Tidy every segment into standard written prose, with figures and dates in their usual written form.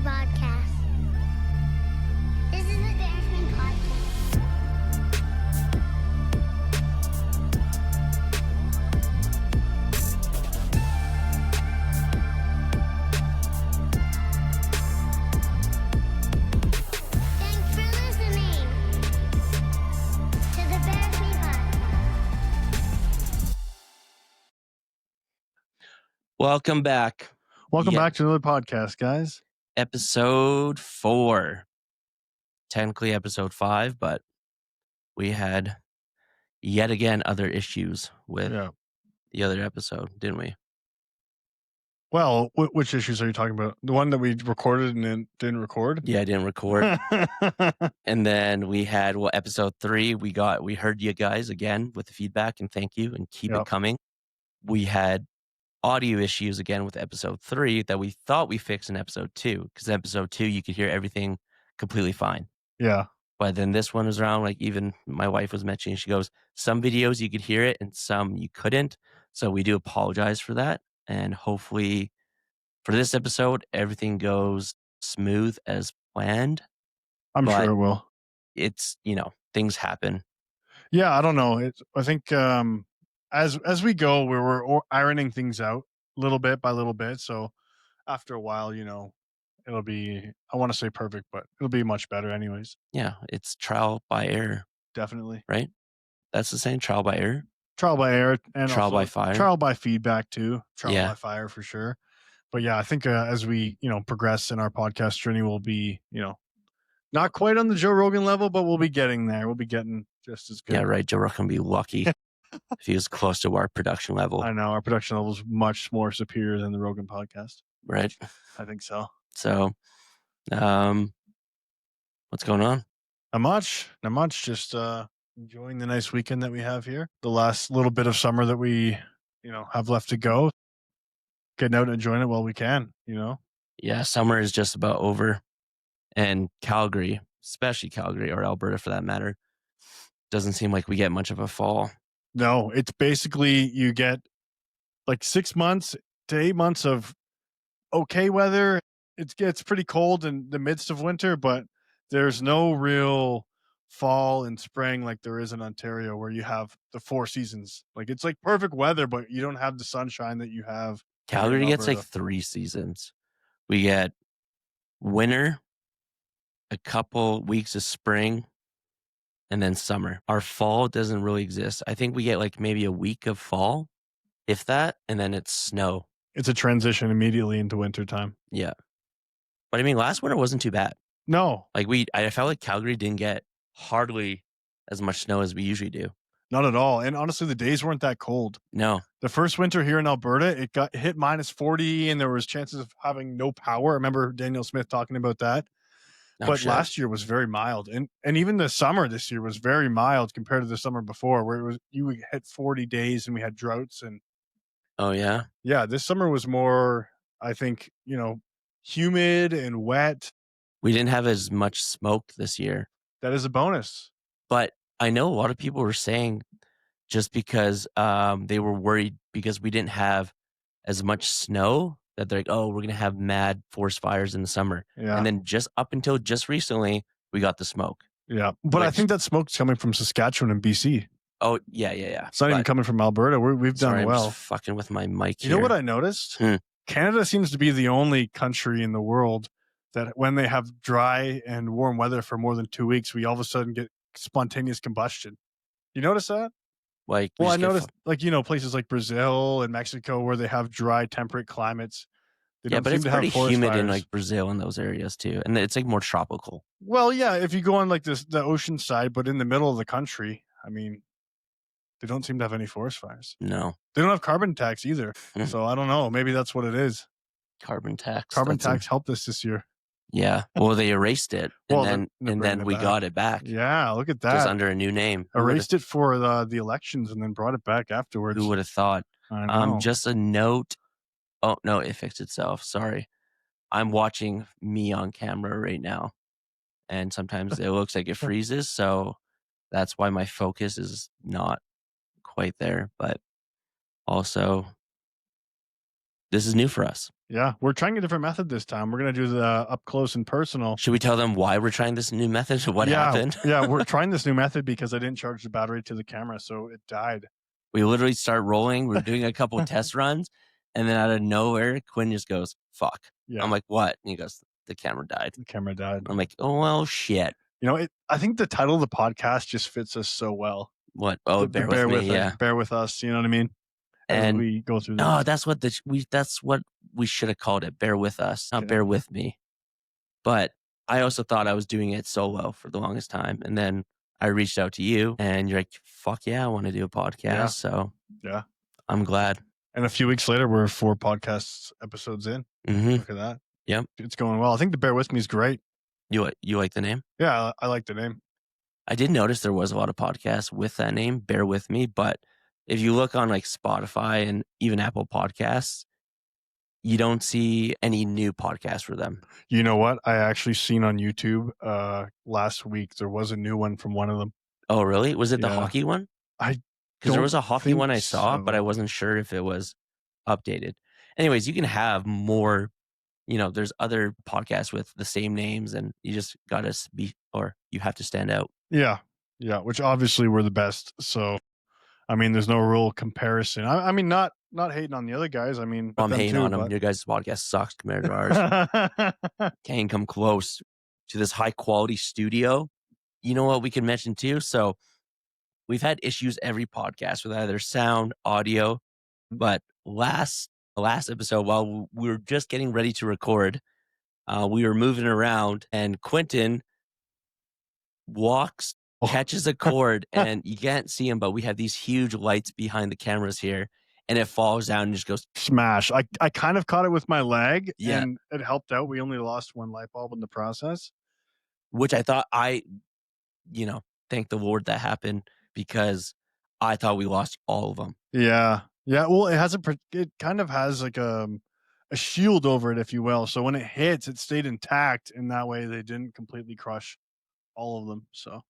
podcast. This is the Bearsman podcast. Thanks for listening to the Bearsman podcast. Welcome back. Welcome Yeah. back to another podcast, guys. Episode 4. Technically episode 5, but we had yet again other issues with the other episode, didn't we? Well, which issues are you talking about? The one that we recorded and then didn't record? Yeah, I didn't record. And then we had episode 3. We heard you guys again with the feedback, and thank you, and keep it coming. We had audio issues again with episode 3 that we thought we fixed in episode 2, because episode 2 you could hear everything completely fine. Yeah. But then this one was around, like even my wife was mentioning, she goes, some videos you could hear it and some you couldn't. So we do apologize for that. And hopefully for this episode, everything goes smooth as planned. I'm But sure it will. It's, things happen. Yeah, I don't know. I think as we go, we're ironing things out little bit by little bit. So after a while, it'll be, I want to say perfect, but it'll be much better anyways. Yeah, it's trial by error, Definitely. right? That's the same, trial by error. Trial by error and Trial also by fire. Trial by feedback too. Trial Yeah. by fire for sure. But yeah, I think as we, progress in our podcast journey, we'll be, not quite on the Joe Rogan level, but we'll be getting there. We'll be getting just as good. Yeah, right. Joe Rogan would be lucky if he was close to our production level. I know our production level is much more superior than the Rogan podcast. Right. I think so. So, what's going on? Not much. Just enjoying the nice weekend that we have here. The last little bit of summer that we, have left to go. Getting out and enjoying it while we can, Yeah, summer is just about over. And Calgary, especially Calgary or Alberta for that matter, doesn't seem like we get much of a fall. No, it's basically you get like 6 months to 8 months of okay weather. It gets pretty cold in the midst of winter, but there's no real fall and spring like there is in Ontario where you have the 4 seasons. Like it's like perfect weather, but you don't have the sunshine that you have. Calgary gets like Alberta. 3 seasons. We get winter, a couple weeks of spring, and then summer. Our fall doesn't really exist. I think we get like maybe a week of fall, if that, and then it's snow. It's a transition immediately into wintertime. Yeah. But I mean, last winter wasn't too bad. No, Like I felt like Calgary didn't get hardly as much snow as we usually do. not at all. And honestly, the days weren't that cold. No. The first winter here in Alberta, it got hit -40 and there was chances of having no power. I remember Daniel Smith talking about that. No But shit. last year was very mild. And even the summer this year was very mild compared to the summer before where it was you would hit 40 days and we had droughts. And Oh, yeah? yeah, this summer was more, I think, humid and wet. We didn't have as much smoke this year. That is a bonus. But I know a lot of people were saying just because they were worried because we didn't have as much snow that they're like, oh, we're going to have mad forest fires in the summer. Yeah. And then just up until just recently, we got the smoke. Yeah. But I Which- think that smoke's coming from Saskatchewan and BC. Oh, yeah. It's not even But- coming from Alberta. We've Sorry, done I'm well. just fucking with my mic You here. know what I noticed? Canada seems to be the only country in the world that when they have dry and warm weather for more than 2 weeks, we all of a sudden get spontaneous combustion. You notice that? Like, we Well, I just get noticed places like Brazil and Mexico where they have dry temperate climates. They yeah, don't but seem it's to have pretty forest humid in fires. like Brazil and those areas too. And it's like more tropical. Well, yeah, if you go on like the ocean side, but in the middle of the country, I mean, they don't seem to have any forest fires. No. They don't have carbon tax either. Mhm. So I don't know. Maybe that's what it is. Carbon tax. Carbon That's a- tax helped us this year. Yeah. Well, they erased it. And Well, then they're bringing it we back. got it back. Yeah, look at Just that. under a new name. Who would've- Erased it for the elections and then brought it back afterwards. Who would have thought? I know. Just a note. Oh, no, it fixed itself. Sorry. I'm watching me on camera right now. And sometimes it looks like it freezes. So that's why my focus is not quite there. But also, This is new for us. Yeah, we're trying a different method this time. We're going to do the up close and personal. Should we tell them why we're trying this new method? What happened? Yeah, we're trying this new method because I didn't charge the battery to the camera, so it died. We literally start rolling. We're doing a couple of test runs, and then out of nowhere, Quinn just goes, "Fuck." Yeah. I'm like, "What?" And he goes, "The camera died." The camera died. I'm like, "Oh well, shit." You know, I think the title of the podcast just fits us so well. What? Oh, bear with me. Yeah, bear with us. You know what I mean? And we go through this. No, that's what we should have called it. Bear with us, not bear with me. But I also thought I was doing it solo for the longest time, and then I reached out to you, and you're like, "Fuck yeah, I want to do a podcast." Yeah. So yeah, I'm glad. And a few weeks later, we're 4 podcast episodes in. Mm-hmm. Look at that. Yep, it's going well. I think the Bear With Me is great. You like the name? Yeah, I like the name. I did notice there was a lot of podcasts with that name, Bear With Me, but if you look on like Spotify and even Apple Podcasts, you don't see any new podcasts for them. You know what? I actually seen on YouTube last week, there was a new one from one of them. Oh, really? Was it the hockey one? Because there was a hockey one I saw, but I wasn't sure if it was updated. Anyways, you can have more, there's other podcasts with the same names, and you just got to you have to stand out. Yeah. Yeah. Which obviously we're the best. So, I mean, there's no real comparison. I mean, not hating on the other guys. I mean, I'm hating on them. Your guys' podcast sucks compared to ours. Can't come close to this high quality studio. You know what we can mention too? So we've had issues every podcast with either sound, audio, but last episode, while we were just getting ready to record, we were moving around, and Quentin walks, catches a cord, and you can't see him, but we have these huge lights behind the cameras here, and it falls down and just goes smash. I kind of caught it with my leg, and it helped out. We only lost one light bulb in the process, which I thought thank the Lord that happened, because I thought we lost all of them. Yeah. Yeah. Well, it kind of has like a shield over it, if you will. So when it hits, it stayed intact, and that way they didn't completely crush all of them. So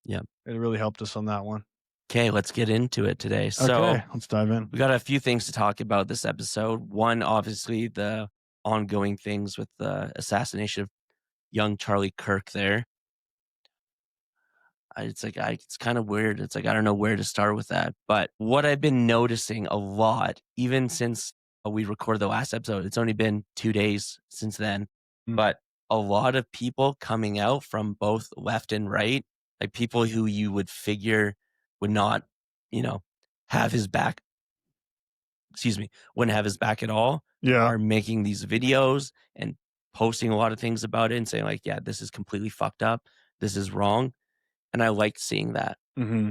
yeah, it really helped us on that one. Okay, let's get into it today. So let's dive in. We got a few things to talk about this episode. One, obviously, the ongoing things with the assassination of young Charlie Kirk there. It's kind of weird. It's like, I don't know where to start with that. But what I've been noticing a lot, even since we recorded the last episode, it's only been 2 days since then, but a lot of people coming out from both left and right, like people who you would figure would not, have his back. Wouldn't have his back at all. Yeah. Are making these videos and posting a lot of things about it and saying like, yeah, this is completely fucked up. This is wrong. And I liked seeing that. Mm-hmm.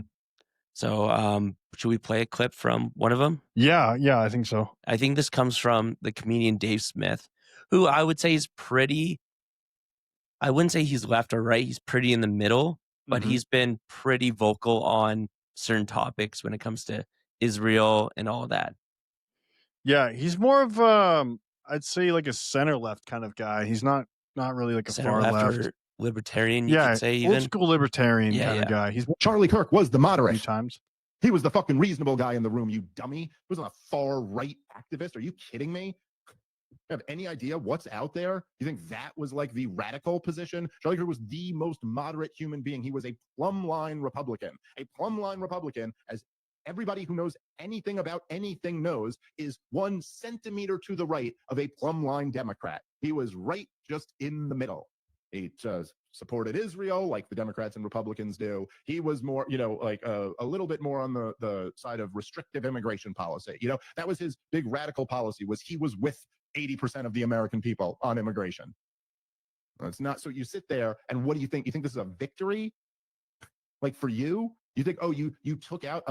So should we play a clip from one of them? Yeah, I think so. I think this comes from the comedian Dave Smith, who I would say is pretty, I wouldn't say he's left or right. He's pretty in the middle, but he's been pretty vocal on certain topics when it comes to Israel and all that. Yeah, he's more of, I'd say like a center left kind of guy. He's not really like a center far left. Libertarian, you could say, even. Old school libertarian kind of guy. Charlie Kirk was the moderate. A few times. He was the fucking reasonable guy in the room, you dummy. He wasn't a far right activist. Are you kidding me? You have any idea what's out there? You think that was like the radical position? Charlie Kirk was the most moderate human being. He was a plumb line Republican. A plumb line Republican, as everybody who knows anything about anything knows, is 1 centimeter to the right of a plumb line Democrat. He was right just in the middle. He supported Israel like the Democrats and Republicans do. He was more, like a little bit more on the side of restrictive immigration policy. That was his big radical policy, was he was with 80% of the American people on immigration. It's not. So you sit there and what do you think? You think this is a victory? Like for you? You think, oh, you took out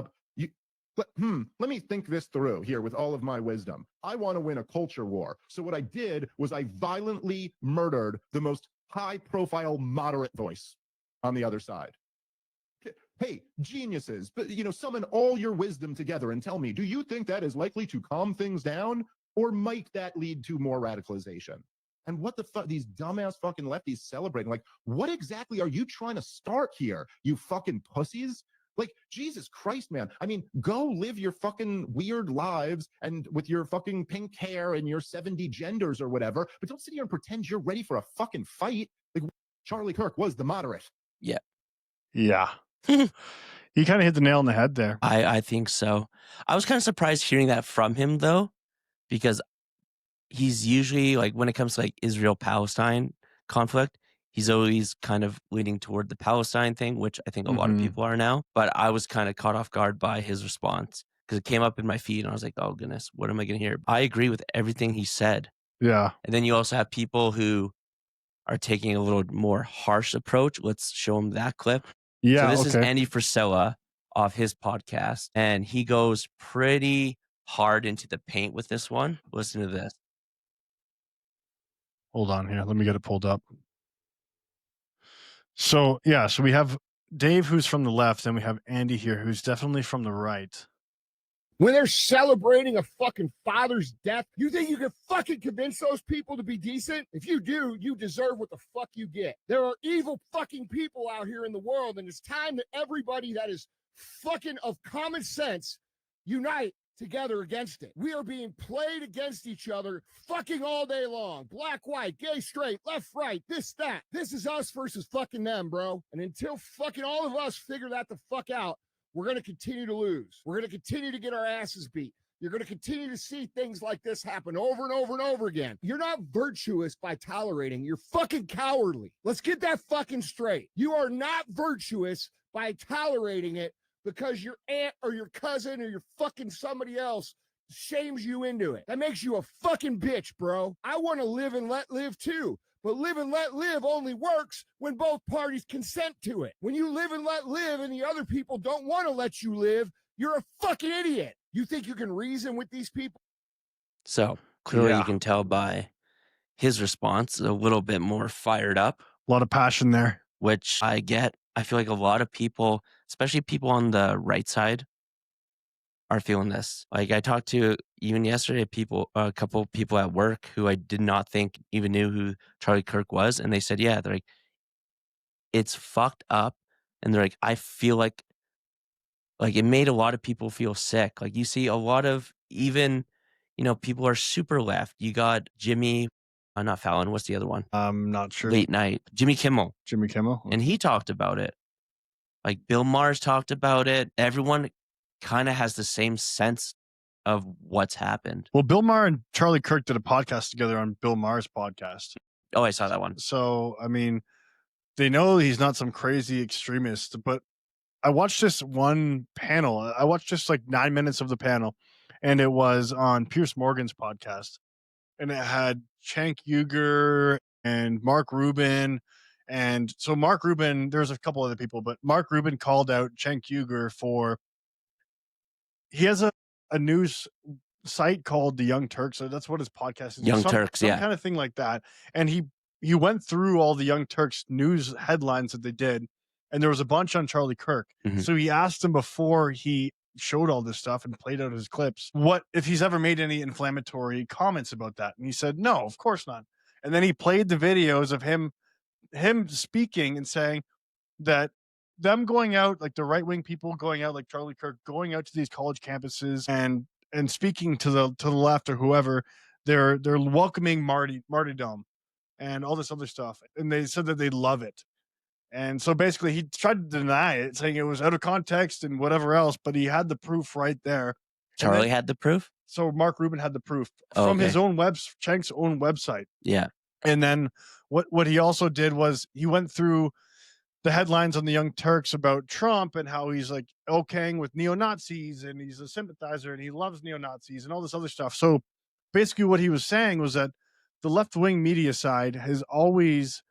let me think this through here with all of my wisdom. I want to win a culture war. So what I did was I violently murdered the most high-profile moderate voice on the other side. Hey, geniuses, but summon all your wisdom together and tell me, do you think that is likely to calm things down, or might that lead to more radicalization? And what the fuck, these dumbass fucking lefties celebrating? Like, what exactly are you trying to start here, you fucking pussies? Like, Jesus Christ, man. I mean, go live your fucking weird lives and with your fucking pink hair and your 70 genders or whatever, but don't sit here and pretend you're ready for a fucking fight. Like, Charlie Kirk was the moderate. Yeah. Yeah. You kind of hit the nail on the head there. I think so. I was kind of surprised hearing that from him, though, because he's usually, like, when it comes to like Israel-Palestine conflict, he's always kind of leaning toward the Palestine thing, which I think a lot of people are now. But I was kind of caught off guard by his response because it came up in my feed and I was like, oh goodness, what am I going to hear? I agree with everything he said. Yeah. And then you also have people who are taking a little more harsh approach. Let's show them that clip. Yeah. So this is Andy Frisella off his podcast, and he goes pretty hard into the paint with this one. Listen to this. Hold on here. Let me get it pulled up. So, yeah. So we have Dave, who's from the left, and we have Andy here, who's definitely from the right. When they're celebrating a fucking father's death, you think you can fucking convince those people to be decent? If you do, you deserve what the fuck you get. There are evil fucking people out here in the world, and it's time that everybody that is fucking of common sense unite together against it. We are being played against each other fucking all day long. Black, white, gay, straight, left, right, this, that. This is us versus fucking them, bro. And until fucking all of us figure that the fuck out, we're going to continue to lose. We're going to continue to get our asses beat. You're going to continue to see things like this happen over and over and over again. You're not virtuous by tolerating. You're fucking cowardly. Let's get that fucking straight. You are not virtuous by tolerating it because your aunt or your cousin or your fucking somebody else shames you into it. That makes you a fucking bitch, bro. I want to live and let live too. But live and let live only works when both parties consent to it. When you live and let live and the other people don't want to let you live, you're a fucking idiot. You think you can reason with these people? So clearly you can tell by his response, a little bit more fired up. A lot of passion there. Which I get. I feel like a lot of people, especially people on the right side, are feeling this. Like I talked to even yesterday, a couple of people at work who I did not think even knew who Charlie Kirk was, and they said, "Yeah, they're like, it's fucked up," and they're like, "I feel like it made a lot of people feel sick." Like you see a lot of even, people are super left. You got Jimmy, not Fallon. What's the other one? I'm not sure. Late night, Jimmy Kimmel, and he talked about it. Like Bill Maher's talked about it. Everyone kind of has the same sense of what's happened. Well, Bill Maher and Charlie Kirk did a podcast together on Bill Maher's podcast. Oh, I saw that one. So, I mean, they know he's not some crazy extremist, but I watched this one panel. I watched just like 9 minutes of the panel, and it was on Piers Morgan's podcast. And it had Cenk Uygur and Mark Rubin. And so Mark Rubin, there's a couple other people, but Mark Rubin called out Cenk Uygur for, he has a news site called The Young Turks. So that's what his podcast is. Young Turks, some kind of thing like that. And he went through all the Young Turks news headlines that they did. And there was a bunch on Charlie Kirk. Mm-hmm. So he asked him before he showed all this stuff and played out his clips, what if he's ever made any inflammatory comments about that? And he said, no, of course not. And then he played the videos of him speaking and saying that them going out, like the right-wing people going out, like Charlie Kirk, going out to these college campuses and speaking to the left or whoever, they're welcoming martyrdom and all this other stuff. And they said that they love it. And so basically he tried to deny it, saying it was out of context and whatever else, but he had the proof right there. Charlie had the proof? So Mark Rubin had the proof from his own Cenk's own website. Yeah. And then what he also did was he went through the headlines on the Young Turks about Trump and how he's like okaying with neo-Nazis and he's a sympathizer and he loves neo-Nazis and all this other stuff. So basically what he was saying was that the left-wing media side has always,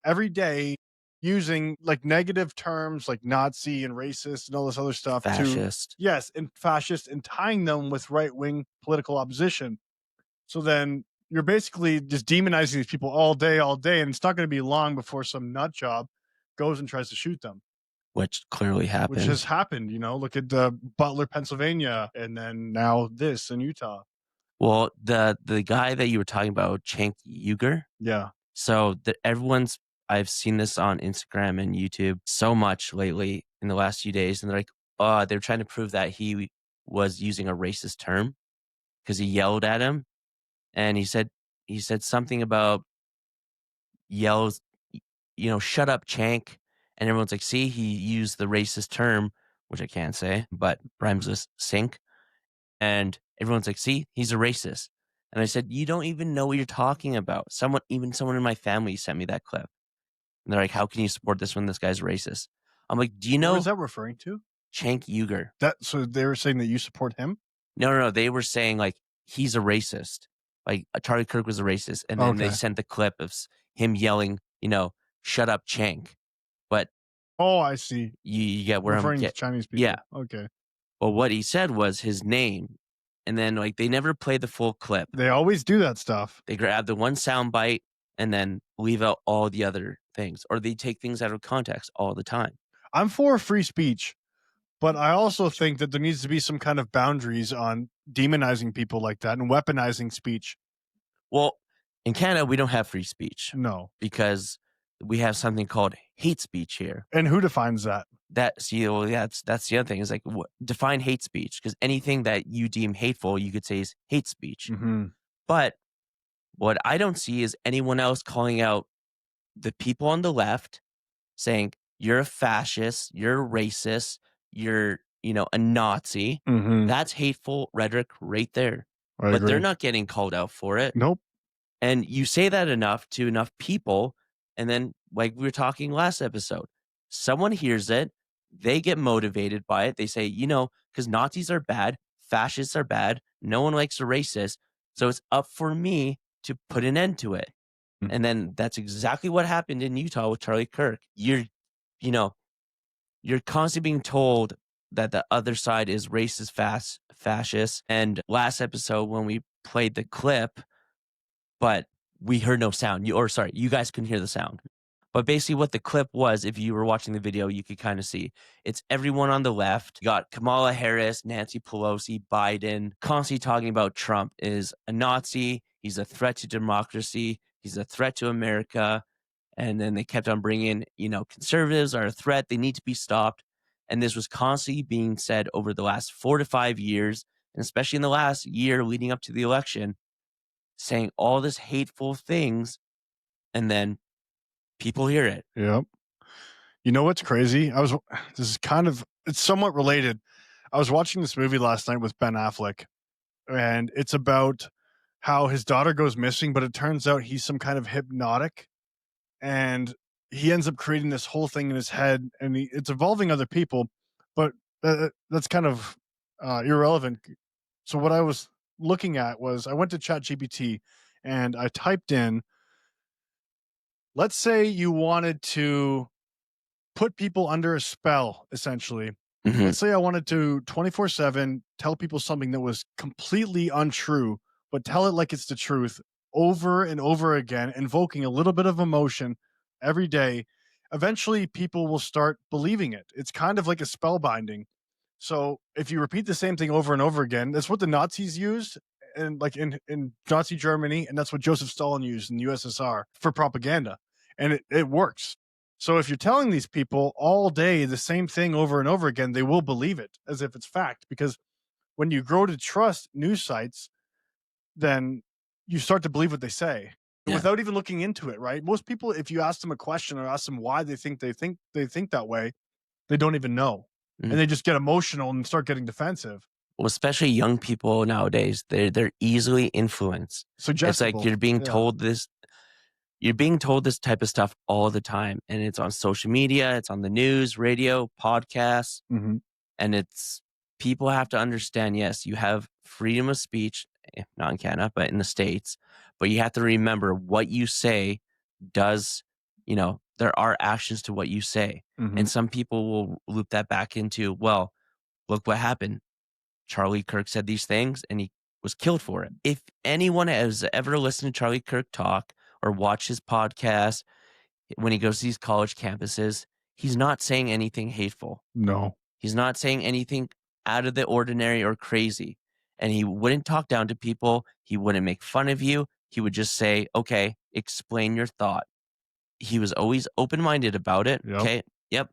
every day, using like negative terms like Nazi and racist and all this other stuff. Fascist. And fascist, and tying them with right-wing political opposition. So then you're basically just demonizing these people all day, and it's not going to be long before some nut job goes and tries to shoot them. Which clearly happened. Which has happened, look at Butler, Pennsylvania, and then now this in Utah. Well, the guy that you were talking about, Cenk Uygur. Yeah. So I've seen this on Instagram and YouTube so much lately in the last few days, and they're like, they're trying to prove that he was using a racist term because he yelled at him, and he said something about yells, shut up, Chank. And everyone's like, see, he used the racist term, which I can't say, but rhymes with sink. And everyone's like, see, he's a racist. And I said, you don't even know what you're talking about. Someone in my family sent me that clip. And they're like, how can you support this when this guy's racist? I'm like, do you know What is that referring to? Chank Uger? So they were saying that you support him? No. They were saying like he's a racist. Like Charlie Kirk was a racist. And then they sent the clip of him yelling, shut up, Chank. But I see. you get where Referring I'm to Chinese people. Yeah. Okay. Well, what he said was his name. And then like they never played the full clip. They always do that stuff. They grab the one sound bite and then leave out all the other things. Or they take things out of context all the time. I'm for free speech, but I also think that there needs to be some kind of boundaries on demonizing people like that and weaponizing speech. Well, in Canada, we don't have free speech. No. Because we have something called hate speech here. And who defines that? That's the other thing is like define hate speech, because anything that you deem hateful, you could say is hate speech. Mm-hmm. But what I don't see is anyone else calling out the people on the left saying, you're a fascist, you're a racist, you're, a Nazi. Mm-hmm. That's hateful rhetoric right there. I but agree. they're not getting called out for it. Nope. And you say that enough to enough people, and then, like we were talking last episode, someone hears it, they get motivated by it. They say, because Nazis are bad, fascists are bad, no one likes a racist, so it's up for me to put an end to it. Mm-hmm. And then that's exactly what happened in Utah with Charlie Kirk. You're constantly being told that the other side is racist, fascist. And last episode when we played the clip, but we heard no sound. You guys couldn't hear the sound. But basically what the clip was, if you were watching the video, you could kind of see. It's everyone on the left. You got Kamala Harris, Nancy Pelosi, Biden, constantly talking about Trump is a Nazi. He's a threat to democracy. He's a threat to America. And then they kept on bringing, conservatives are a threat. They need to be stopped. And this was constantly being said over the last 4 to 5 years, and especially in the last year leading up to the election, saying all this hateful things, and then people hear it. Yep. You know what's crazy? It's somewhat related. I was watching this movie last night with Ben Affleck, and it's about how his daughter goes missing, but it turns out he's some kind of hypnotic, and he ends up creating this whole thing in his head, and it's involving other people, but that's kind of irrelevant. So what I was looking at was I went to ChatGPT and I typed in, let's say you wanted to put people under a spell, essentially. Mm-hmm. Let's say I wanted to 24/7 tell people something that was completely untrue, but tell it like it's the truth over and over again, invoking a little bit of emotion every day. Eventually, people will start believing it. It's kind of like a spell binding. So if you repeat the same thing over and over again, that's what the Nazis used, and like in Nazi Germany, and that's what Joseph Stalin used in the USSR for propaganda, and it works. So if you're telling these people all day the same thing over and over again, they will believe it as if it's fact, because when you grow to trust news sites, then you start to believe what they say without even looking into it, right? Most people, if you ask them a question or ask them why they think that way, they don't even know. Mm-hmm. And they just get emotional and start getting defensive. Well, especially young people nowadays, they're easily influenced. It's like you're being told this. You're being told this type of stuff all the time, and it's on social media, it's on the news, radio, podcasts, and people have to understand, yes, you have freedom of speech, not in Canada, but in the States, but you have to remember what you say does, there are actions to what you say. And some people will loop that back into, well, look what happened. Charlie Kirk said these things, and he was killed for it. If anyone has ever listened to Charlie Kirk talk, or watch his podcast when he goes to these college campuses, he's not saying anything hateful. No. He's not saying anything out of the ordinary or crazy. And he wouldn't talk down to people. He wouldn't make fun of you. He would just say, okay, explain your thought. He was always open-minded about it. Yep. Okay. Yep.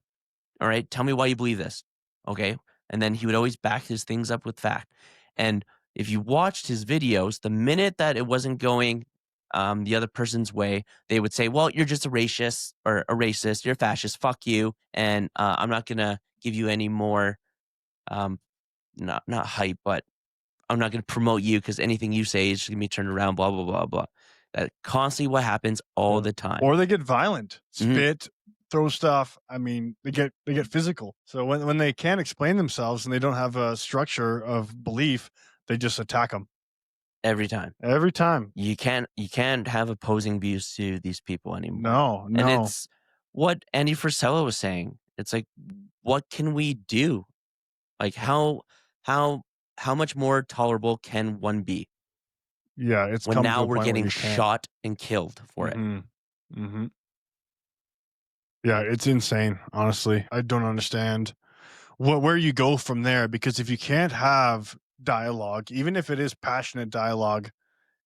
All right. Tell me why you believe this. Okay. And then he would always back his things up with fact. And if you watched his videos, the minute that it wasn't going the other person's way, they would say, well, you're just a racist, you're a fascist, fuck you. And I'm not going to give you any more, not hype, but I'm not going to promote you because anything you say is just going to be turned around, blah, blah, blah, blah. That constantly what happens all the time. Or they get violent, spit, throw stuff. I mean, they get physical. So when they can't explain themselves and they don't have a structure of belief, they just attack them. Every time. Every time. You can't have opposing views to these people anymore. No. And it's what Andy Frisella was saying. It's like, what can we do? Like how much more tolerable can one be? Yeah, it's when now we're getting shot and killed for it. Mm-hmm. Yeah, it's insane. Honestly, I don't understand where you go from there, because if you can't have dialogue, even if it is passionate dialogue,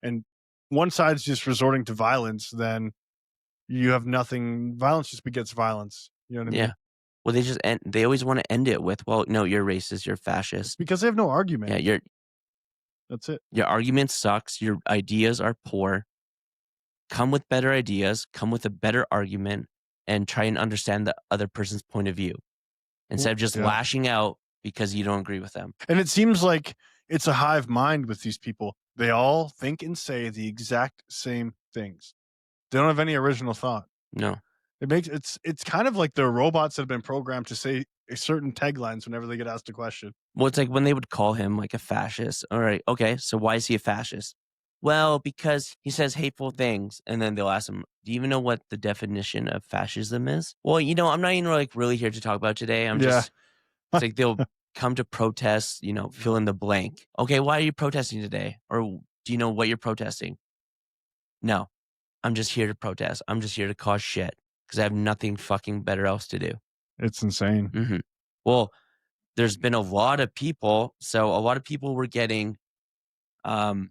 and one side's just resorting to violence, then you have nothing. Violence just begets violence. You know what I mean? Yeah. Well, they always want to end it with, well, no, you're racist, you're fascist. Because they have no argument. Yeah, that's it. Your argument sucks. Your ideas are poor. Come with better ideas, come with a better argument, and try and understand the other person's point of view instead of just lashing out because you don't agree with them. And it seems like it's a hive mind with these people. They all think and say the exact same things. They don't have any original thought. No. It's kind of like they're robots that have been programmed to say certain taglines whenever they get asked a question. Well, it's like when they would call him like a fascist. All right, okay, so why is he a fascist? Well, because he says hateful things. And then they'll ask him, do you even know what the definition of fascism is? Well, I'm not even really here to talk about today. It's like they'll come to protest, fill in the blank. Okay, why are you protesting today? Or do you know what you're protesting? No, I'm just here to protest. I'm just here to cause shit because I have nothing fucking better else to do. It's insane. Mm-hmm. Well, there's been a lot of people. So a lot of people were getting, I'm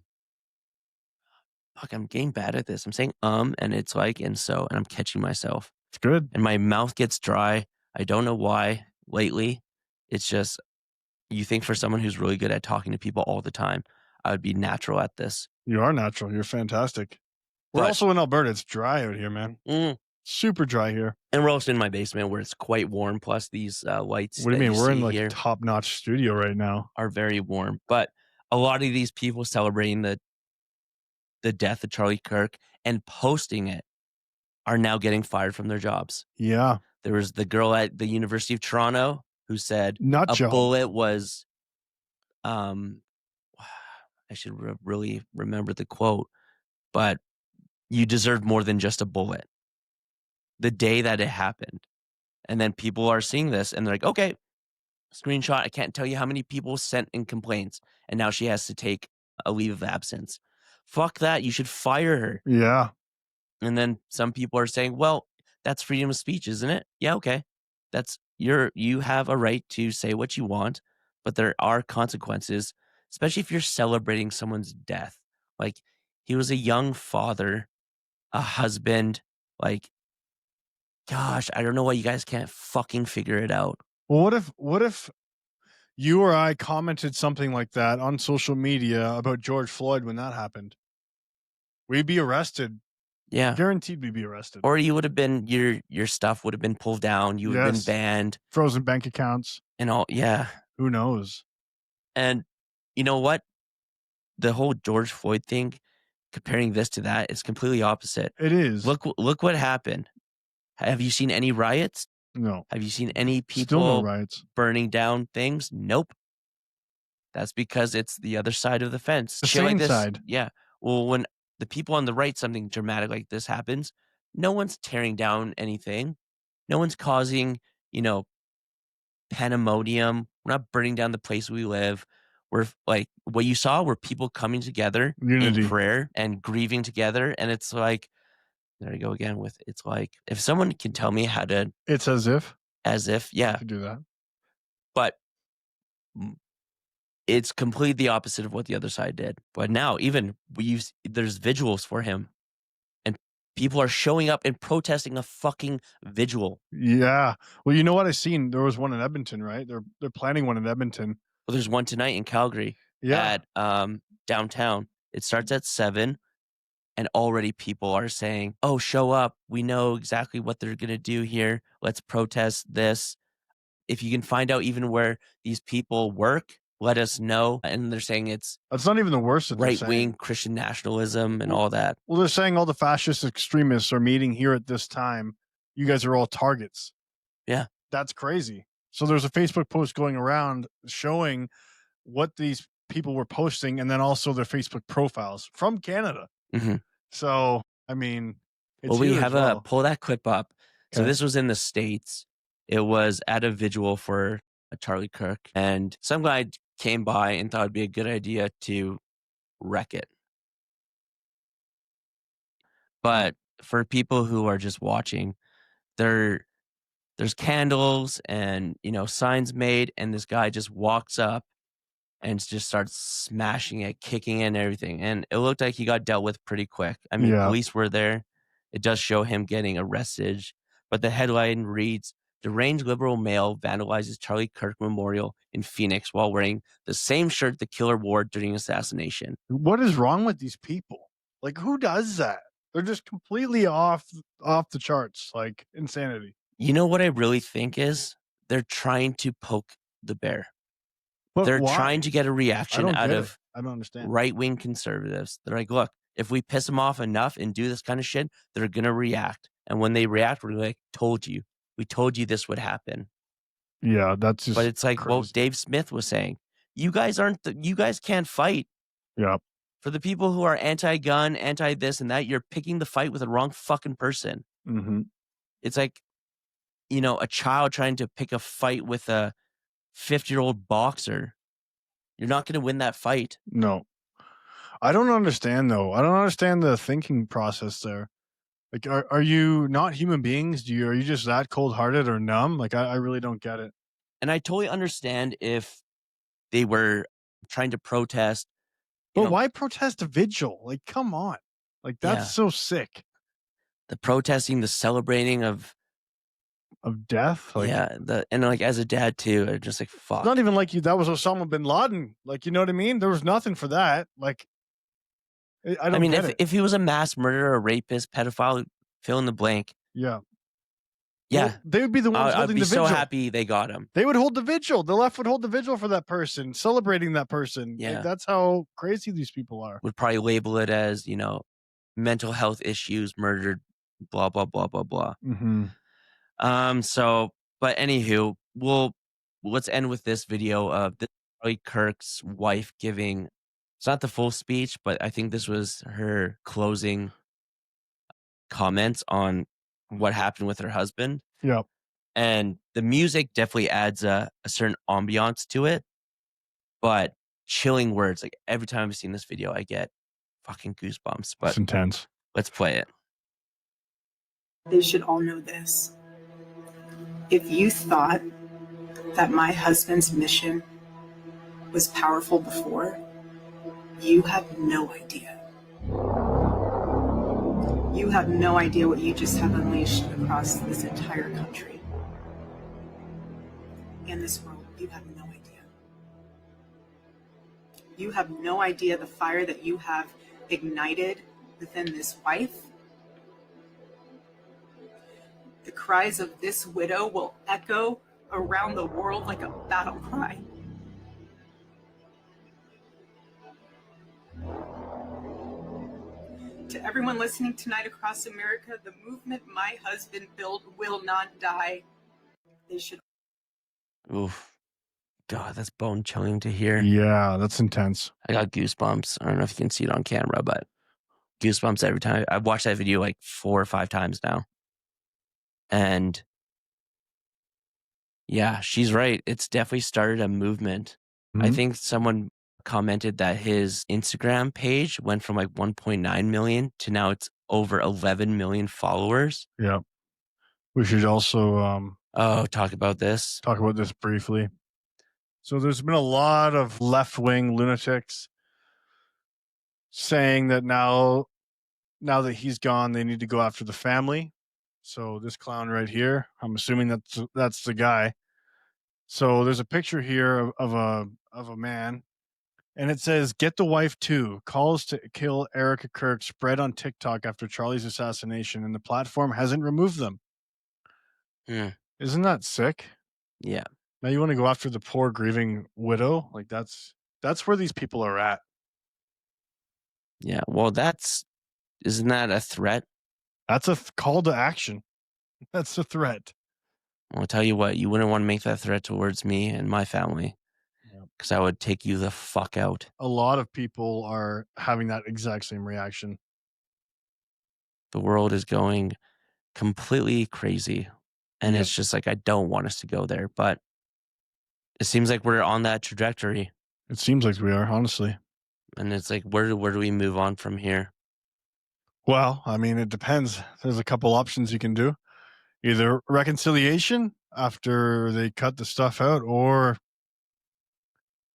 getting bad at this. I'm saying and it's like, and so, and I'm catching myself. It's good. And my mouth gets dry. I don't know why lately. It's just, you think for someone who's really good at talking to people all the time, I would be natural at this. You are natural. You're fantastic. We're also in Alberta. It's dry out here, man. Super dry here. And we're also in my basement where it's quite warm. Plus these lights. What do you mean? We're in like a top-notch studio right now. Are very warm. But a lot of these people celebrating the death of Charlie Kirk and posting it are now getting fired from their jobs. Yeah. There was the girl at the University of Toronto who said bullet was, I should really remember the quote, but you deserve more than just a bullet. The day that it happened. And then people are seeing this and they're like, okay, screenshot. I can't tell you how many people sent in complaints. And now she has to take a leave of absence. Fuck that. You should fire her. Yeah. And then some people are saying, well, that's freedom of speech, isn't it? Yeah, okay. You have a right to say what you want, but there are consequences, especially if you're celebrating someone's death. Like, he was a young father, a husband. Like, gosh, I don't know why you guys can't fucking figure it out. Well, what if you or I commented something like that on social media about George Floyd when that happened? We'd be arrested. Yeah. Guaranteed we'd be arrested. Or you would have been, your stuff would have been pulled down. You would have been banned. Frozen bank accounts. And all, yeah. Who knows? And you know what? The whole George Floyd thing, comparing this to that, is completely opposite. It is. Look what happened. Have you seen any riots? No. Have you seen any people Still no riots. Burning down things? Nope. That's because it's the other side of the fence. The same side. Yeah. Well, when the people on the right, something dramatic like this happens, no one's tearing down anything. No one's causing, pandemonium. We're not burning down the place we live. We're like, what you saw were people coming together Unity. in prayer and grieving together. And it's like, there you go again with, it's like, if someone can tell me how to. It's as if, yeah. To do that. But it's completely the opposite of what the other side did. But now even there's visuals for him and People are showing up and protesting a fucking vigil. Yeah. Well, you know what I seen? There was one in Edmonton, right? They're planning one in Edmonton. Well, there's one tonight in Calgary at downtown. It starts at 7, and already people are saying, "Oh, show up. We know exactly what they're going to do here. Let's protest this. If you can find out even where these people work, let us know." And they're saying it's That's not even the worst that they're saying. right-wing Christian nationalism and all that. Well, they're saying all the fascist extremists are meeting here at this time. You guys are all targets. Yeah. That's crazy. So there's a Facebook post going around showing what these people were posting and then also their Facebook profiles from Canada. Mm-hmm. So, I mean, it's well, we have pull that clip up. So Okay. this was in the States. It was at a vigil for a Charlie Kirk, and some guy came by and thought it'd be a good idea to wreck it. But for people who are just watching, there's candles and, you know, signs made, and this guy just walks up and just starts smashing it, kicking it and everything. And it looked like he got dealt with pretty quick. I mean, police were there. It does show him getting arrested, but the headline reads, "Deranged liberal male vandalizes Charlie Kirk Memorial in Phoenix while wearing the same shirt the killer wore during assassination." What is wrong with these people? Like, who does that? They're just completely off the charts, like insanity. You know what I really think is? They're trying to poke the bear. But They're why? trying to get a reaction out of I don't understand. right-wing conservatives. They're like, look, if we piss them off enough and do this kind of shit, they're going to react. And when they react, we're like, told you. We told you this would happen. Yeah, that's just But it's like crazy. what Dave Smith was saying. You guys you guys can't fight. Yeah. For the people who are anti-gun, anti-this and that, you're picking the fight with the wrong fucking person. Mm-hmm. It's like, you know, a child trying to pick a fight with a 50-year-old boxer. You're not going to win that fight. No. I don't understand, though. I don't understand the thinking process there. Like, are you not human beings? Are you just that cold-hearted or numb? Like, I really don't get it. And I totally understand if they were trying to protest. But why protest a vigil? Like, come on. Like, that's so sick. The protesting, the celebrating of death? Like, and like as a dad too, I'm just like, fuck. It's not even like that was Osama bin Laden. Like, you know what I mean? There was nothing for that. Like, I don't get it. If he was a mass murderer, a rapist, pedophile, fill in the blank. Yeah. Yeah. Well, they would be the ones holding the vigil. I'd be so happy they got him. They would hold the vigil. The left would hold the vigil for that person, celebrating that person. Yeah. Like, that's how crazy these people are. Would probably label it as, you know, mental health issues, murdered, blah, blah, blah, blah, blah. Mm-hmm. But anywho, let's end with this video of Charlie Kirk's wife giving, it's not the full speech, but I think this was her closing comments on what happened with her husband. Yeah. And the music definitely adds a certain ambiance to it, but chilling words. Like every time I've seen this video, I get fucking goosebumps. But it's intense. Let's play it. They should all know this. If you thought that my husband's mission was powerful before, you have no idea. You have no idea what you just have unleashed across this entire country and this world. You have no idea. You have no idea the fire that you have ignited within this wife. The cries of this widow will echo around the world like a battle cry. To everyone listening tonight across America, the movement my husband built will not die. They should. Oof. God, that's bone chilling to hear. Yeah, that's intense. I got goosebumps. I don't know if you can see it on camera, but goosebumps every time. I've watched that video like 4 or 5 times now. And yeah, she's right. It's definitely started a movement. Mm-hmm. I think someone commented that his Instagram page went from like 1.9 million to now it's over 11 million followers. Yeah. We should also talk about this. Talk about this briefly. So there's been a lot of left-wing lunatics saying that now now that he's gone, they need to go after the family. So this clown right here, I'm assuming that's the guy. So there's a picture here of a man, and it says, "Get the wife too. Calls to kill Erica Kirk spread on TikTok after Charlie's assassination, and the platform hasn't removed them." Isn't that sick? Yeah. Now you want to go after the poor grieving widow? Like that's where these people are at. Yeah. Well, isn't that a threat? That's a call to action. That's a threat. I'll tell you what, you wouldn't want to make that threat towards me and my family, because I would take you the fuck out. A lot of people are having that exact same reaction. The world is going completely crazy, and it's just like, I don't want us to go there, but it seems like we're on that trajectory. It seems like we are, honestly. And it's like, where do we move on from here? Well, I mean, it depends. There's a couple options you can do. Either reconciliation after they cut the stuff out, or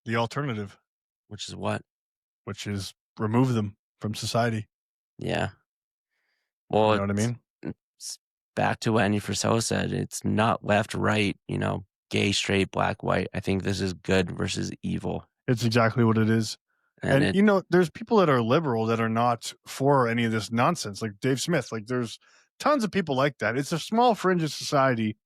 the alternative. Which is what? Which is remove them from society. Yeah. Well, you know what I mean? It's back to what Andy Frisella said. It's not left, right, gay, straight, black, white. I think this is good versus evil. It's exactly what it is. And there's people that are liberal that are not for any of this nonsense, like Dave Smith. Like there's tons of people like that. It's a small fringe of society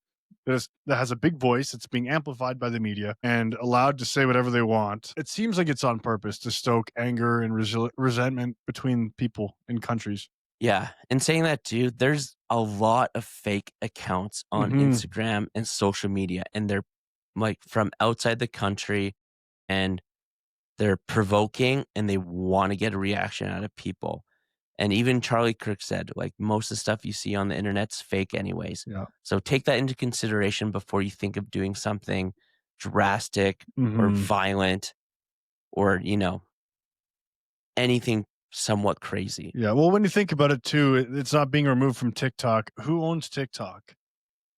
that has a big voice. It's being amplified by the media and allowed to say whatever they want. It seems like it's on purpose to stoke anger and resentment between people in countries. Yeah. And saying that too, there's a lot of fake accounts on Instagram and social media, and they're like from outside the country, and they're provoking and they want to get a reaction out of people. And even Charlie Kirk said, like, most of the stuff you see on the internet's fake anyways. Yeah. So take that into consideration before you think of doing something drastic or violent or, anything somewhat crazy. Yeah. Well, when you think about it too, it's not being removed from TikTok. Who owns TikTok?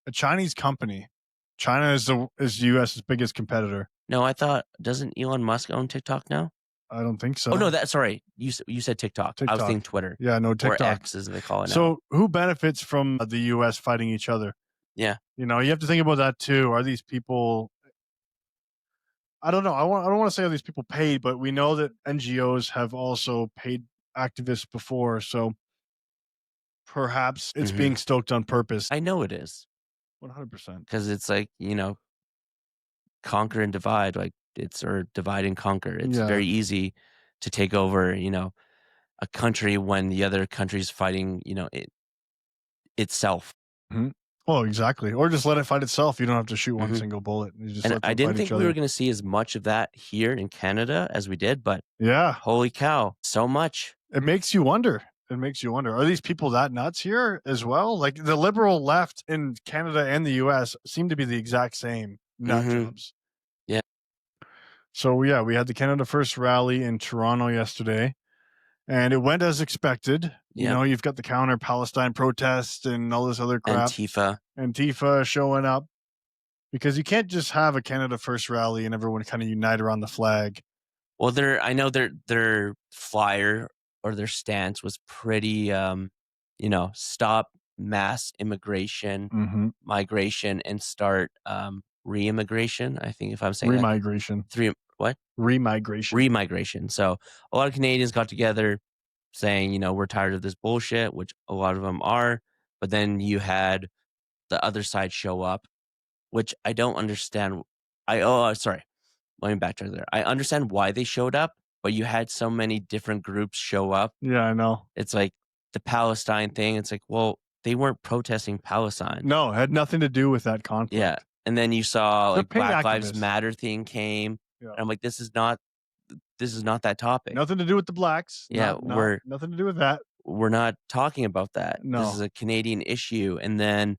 A Chinese company. China is the U.S.'s biggest competitor. No, I thought, doesn't Elon Musk own TikTok now? I don't think so. Oh, no, sorry. You said TikTok. I was thinking Twitter. Yeah, no, TikTok. Or X, as they call it now. So who benefits from the U.S. fighting each other? Yeah. You have to think about that too. Are these people... I don't know. I don't want to say are these people paid, but we know that NGOs have also paid activists before. So perhaps it's being stoked on purpose. I know it is. 100%. Because it's like, conquer and divide, or divide and conquer. It's very easy to take over, a country when the other country's fighting, itself. Well, exactly. Or just let it fight itself. You don't have to shoot one single bullet. You just and I didn't think we were going to see as much of that here in Canada as we did, but holy cow, so much. It makes you wonder. Are these people that nuts here as well? Like the liberal left in Canada and the US seem to be the exact same nut jobs. Yeah. So we had the Canada First rally in Toronto yesterday, and it went as expected. You've got the counter Palestine protest and all this other crap. Antifa showing up, because you can't just have a Canada First rally and everyone kind of unite around the flag. Well, I know their flyer or their stance was pretty, stop mass immigration, migration, and start re-immigration. I think if I'm saying remigration. What? Remigration. So a lot of Canadians got together saying, we're tired of this bullshit, which a lot of them are. But then you had the other side show up, which I don't understand. Sorry. Let me backtrack there. I understand why they showed up, but you had so many different groups show up. Yeah, I know. It's like the Palestine thing. It's like, well, they weren't protesting Palestine. No, it had nothing to do with that conflict. Yeah. And then you saw like Black activists. Lives Matter thing came. Yeah. And I'm like, this is not that topic. Nothing to do with the blacks. Yeah. Nothing to do with that. We're not talking about that. No. This is a Canadian issue. And then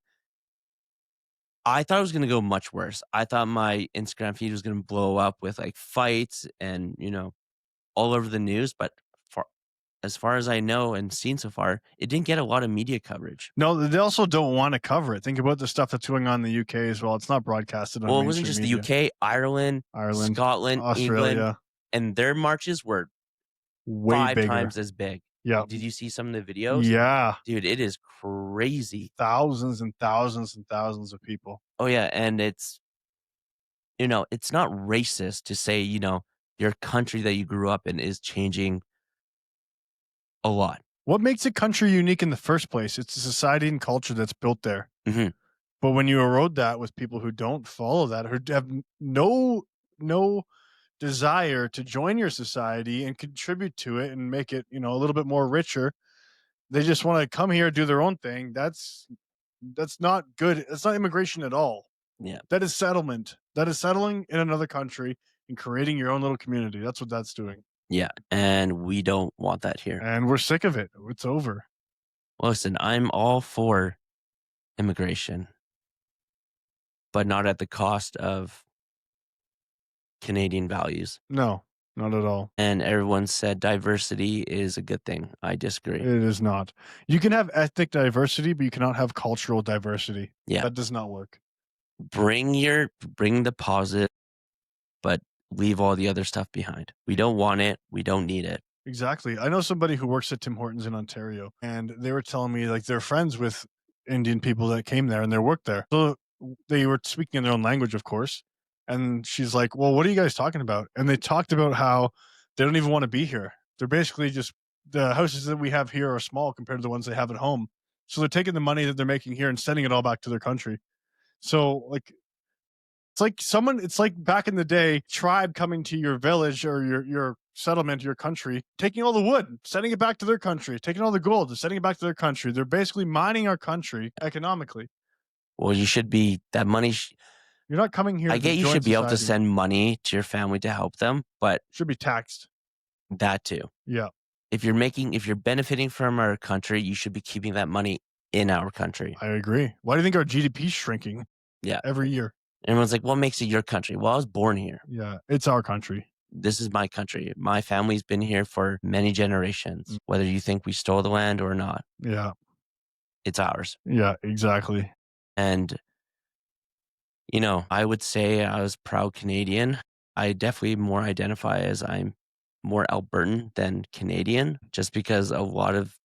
I thought it was going to go much worse. I thought my Instagram feed was going to blow up with like fights and, all over the news. But as far as I know and seen so far, it didn't get a lot of media coverage. No, they also don't want to cover it. Think about the stuff that's going on in the UK as well. It's not broadcasted on Well, it wasn't just media. The UK, Ireland, Scotland, Australia. England, and their marches were way 5 bigger. times as big. Yeah. Did you see some of the videos? Yeah. Dude, it is crazy. Thousands and thousands and thousands of people. Oh yeah, and it's it's not racist to say, your country that you grew up in is changing a lot. What makes a country unique in the first place? It's a society and culture that's built there. Mm-hmm. But when you erode that with people who don't follow that, who have no desire to join your society and contribute to it and make it, a little bit more richer, they just want to come here, do their own thing. That's not good. That's not immigration at all. Yeah. That is settlement. That is settling in another country and creating your own little community. That's what that's doing. Yeah, and we don't want that here. And we're sick of it. It's over. Listen, I'm all for immigration, but not at the cost of Canadian values. No, not at all. And everyone said diversity is a good thing. I disagree. It is not. You can have ethnic diversity, but you cannot have cultural diversity. Yeah. That does not work. Bring the positive, but leave all the other stuff behind. We don't want it. We don't need it. Exactly. I know somebody who works at Tim Hortons in Ontario, and they were telling me like they're friends with Indian people that came there and they worked there. So they were speaking in their own language, of course. And she's like, well, what are you guys talking about? And they talked about how they don't even want to be here. They're basically just, the houses that we have here are small compared to the ones they have at home. So they're taking the money that they're making here and sending it all back to their country. So like, it's like back in the day, tribe coming to your village or your settlement, your country, taking all the wood, sending it back to their country, taking all the gold and sending it back to their country. They're basically mining our country economically. Well, you should be, that money, you're not coming here. I get you should be able to send money to your family to help them, but should be taxed. That too. Yeah. If you're benefiting from our country, you should be keeping that money in our country. I agree. Why do you think our GDP is shrinking? Yeah. Every year. Everyone's like, what makes it your country? Well, I was born here. Yeah. It's our country. This is my country. My family's been here for many generations, whether you think we stole the land or not. Yeah. It's ours. Yeah, exactly. And, I would say I was proud Canadian. I definitely more identify as I'm more Albertan than Canadian, just because a lot of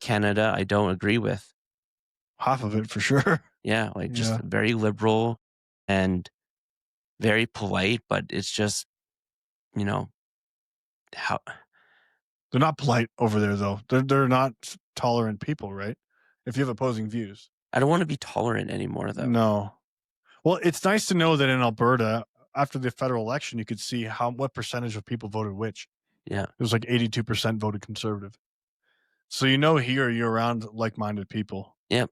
Canada I don't agree with. Half of it for sure. Yeah, just very liberal and very polite, but it's just, how they're not polite over there though. They're not tolerant people, right? If you have opposing views. I don't want to be tolerant anymore though. No. Well, it's nice to know that in Alberta, after the federal election, you could see what percentage of people voted which. Yeah. It was like 82% voted conservative. So here you're around like-minded people. Yep.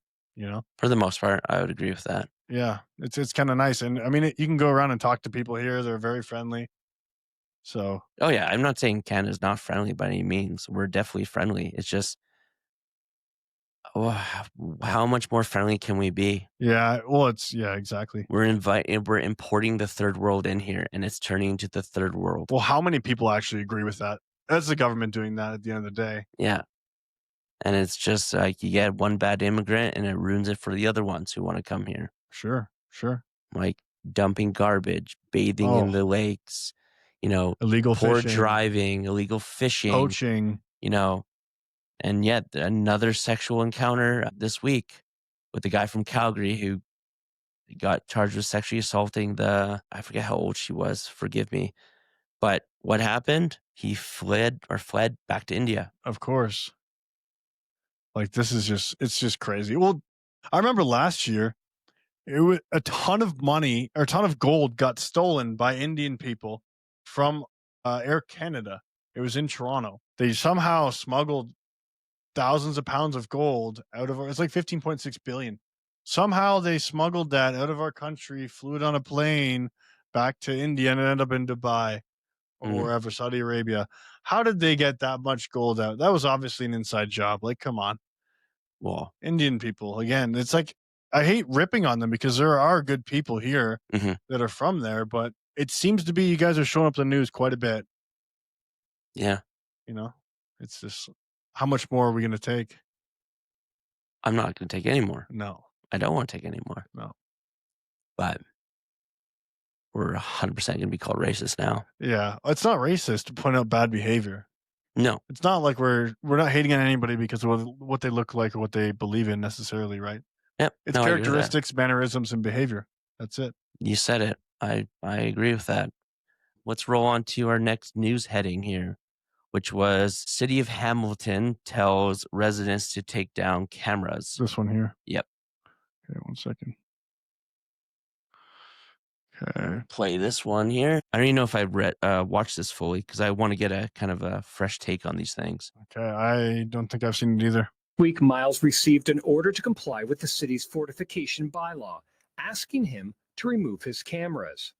For the most part, I would agree with that. Yeah. It's kind of nice. And I mean, you can go around and talk to people here. They're very friendly. So. Oh yeah. I'm not saying Canada's not friendly by any means. We're definitely friendly. It's just, how much more friendly can we be? Yeah. Well, exactly. We're importing the third world in here, and it's turning into the third world. Well, how many people actually agree with that? That's the government doing that at the end of the day. Yeah. And it's just like you get one bad immigrant and it ruins it for the other ones who want to come here. Sure. Like dumping garbage, bathing in the lakes, illegal poor fishing, driving, illegal fishing, poaching, and yet another sexual encounter this week with the guy from Calgary who got charged with sexually assaulting I forget how old she was, forgive me. But what happened? He fled back to India. Of course. Like it's just crazy. Well, I remember last year, it was a ton of money or a ton of gold got stolen by Indian people from Air Canada. It was in Toronto. They somehow smuggled thousands of pounds of gold out of it's like 15.6 billion. Somehow they smuggled that out of our country, flew it on a plane back to India and it ended up in Dubai or wherever, Saudi Arabia. How did they get that much gold out? That was obviously an inside job. Like, come on. Well, Indian people, again, it's like, I hate ripping on them because there are good people here that are from there, but it seems to be you guys are showing up in the news quite a bit. Yeah. It's just, how much more are we going to take? I'm not going to take any more. No. I don't want to take any more. No. But we're 100% going to be called racist now. Yeah. It's not racist to point out bad behavior. No. It's not like we're not hating on anybody because of what they look like or what they believe in necessarily, right? Yep. It's No, I agree with that. characteristics, mannerisms, and behavior. That's it. You said it. I agree with that. Let's roll on to our next news heading here, which was City of Hamilton tells residents to take down cameras. This one here. Yep. Okay, 1 second. Okay. Play this one here. I don't even know if I watched this fully because I want to get a kind of a fresh take on these things. Okay, I don't think I've seen it either. Week, Miles received an order to comply with the city's fortification bylaw, asking him to remove his cameras.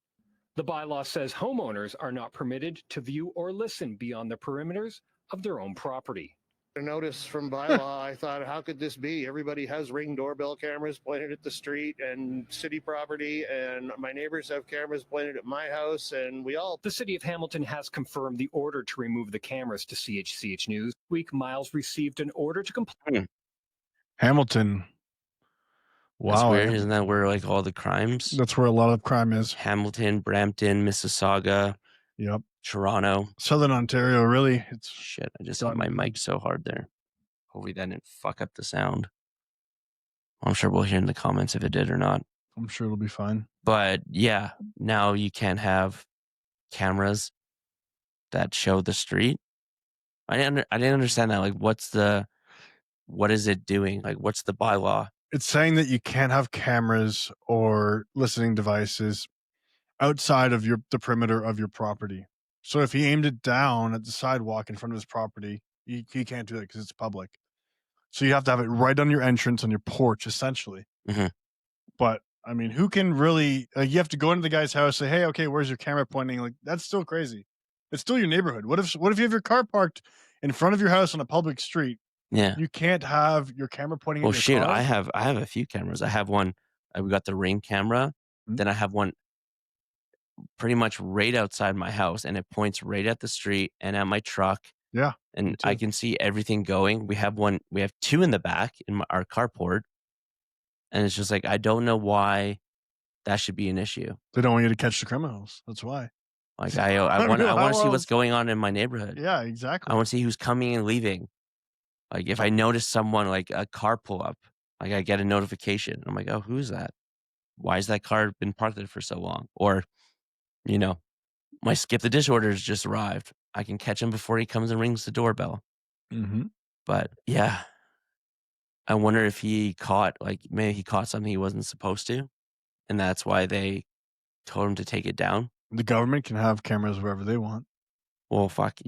The bylaw says homeowners are not permitted to view or listen beyond the perimeters of their own property. A notice from bylaw, I thought, how could this be? Everybody has Ring doorbell cameras pointed at the street and city property, and my neighbors have cameras pointed at my house, and we all... The City of Hamilton has confirmed the order to remove the cameras to CHCH News. Week, Miles received an order to comply. Hamilton. Wow. That's weird. Isn't that where like all the crimes? That's where a lot of crime is. Hamilton, Brampton, Mississauga. Yep. Toronto. Southern Ontario, really. It's shit. I just hit my mic so hard there. Hopefully that didn't fuck up the sound. I'm sure we'll hear in the comments if it did or not. I'm sure it'll be fine. But yeah, now you can't have cameras that show the street. I didn't understand that. Like, what is it doing? Like, what's the bylaw? It's saying that you can't have cameras or listening devices outside of the perimeter of your property. So if he aimed it down at the sidewalk in front of his property, he can't do that because it's public. So you have to have it right on your entrance, on your porch, essentially. Mm-hmm. But I mean, who can really? You have to go into the guy's house, say, "Hey, okay, where's your camera pointing?" Like that's still crazy. It's still your neighborhood. What if you have your car parked in front of your house on a public street? Yeah, you can't have your camera pointing. Well, at your shit, car? I have a few cameras. I have one. We got the Ring camera. Mm-hmm. Then I have one pretty much right outside my house, and it points right at the street and at my truck. Yeah, and I can see everything going. We have two in the back in our carport, and it's just like I don't know why that should be an issue. They don't want you to catch the criminals. That's why. Like I want to see what's going on in my neighborhood. Yeah, exactly. I want to see who's coming and leaving. Like if I notice someone like a car pull up, like I get a notification. I'm like, oh, who's that? Why has that car been parked there for so long? Or, my skip the dish orders just arrived. I can catch him before he comes and rings the doorbell. Mm-hmm. But yeah, I wonder if maybe he caught something he wasn't supposed to, and that's why they told him to take it down. The government can have cameras wherever they want. Well, fuck,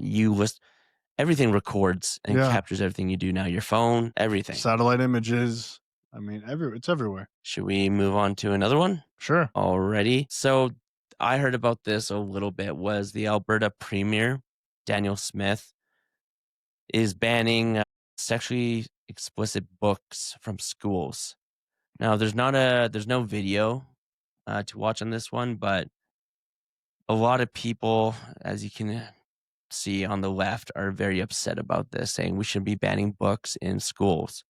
everything records and captures everything you do now. Your phone, everything. Satellite images. I mean, it's everywhere. Should we move on to another one? Sure. Alrighty. So I heard about this a little bit. Was the Alberta Premier, Daniel Smith, is banning sexually explicit books from schools. Now, there's no video to watch on this one, but a lot of people, as you can see on the left, are very upset about this, saying we should be banning books in schools.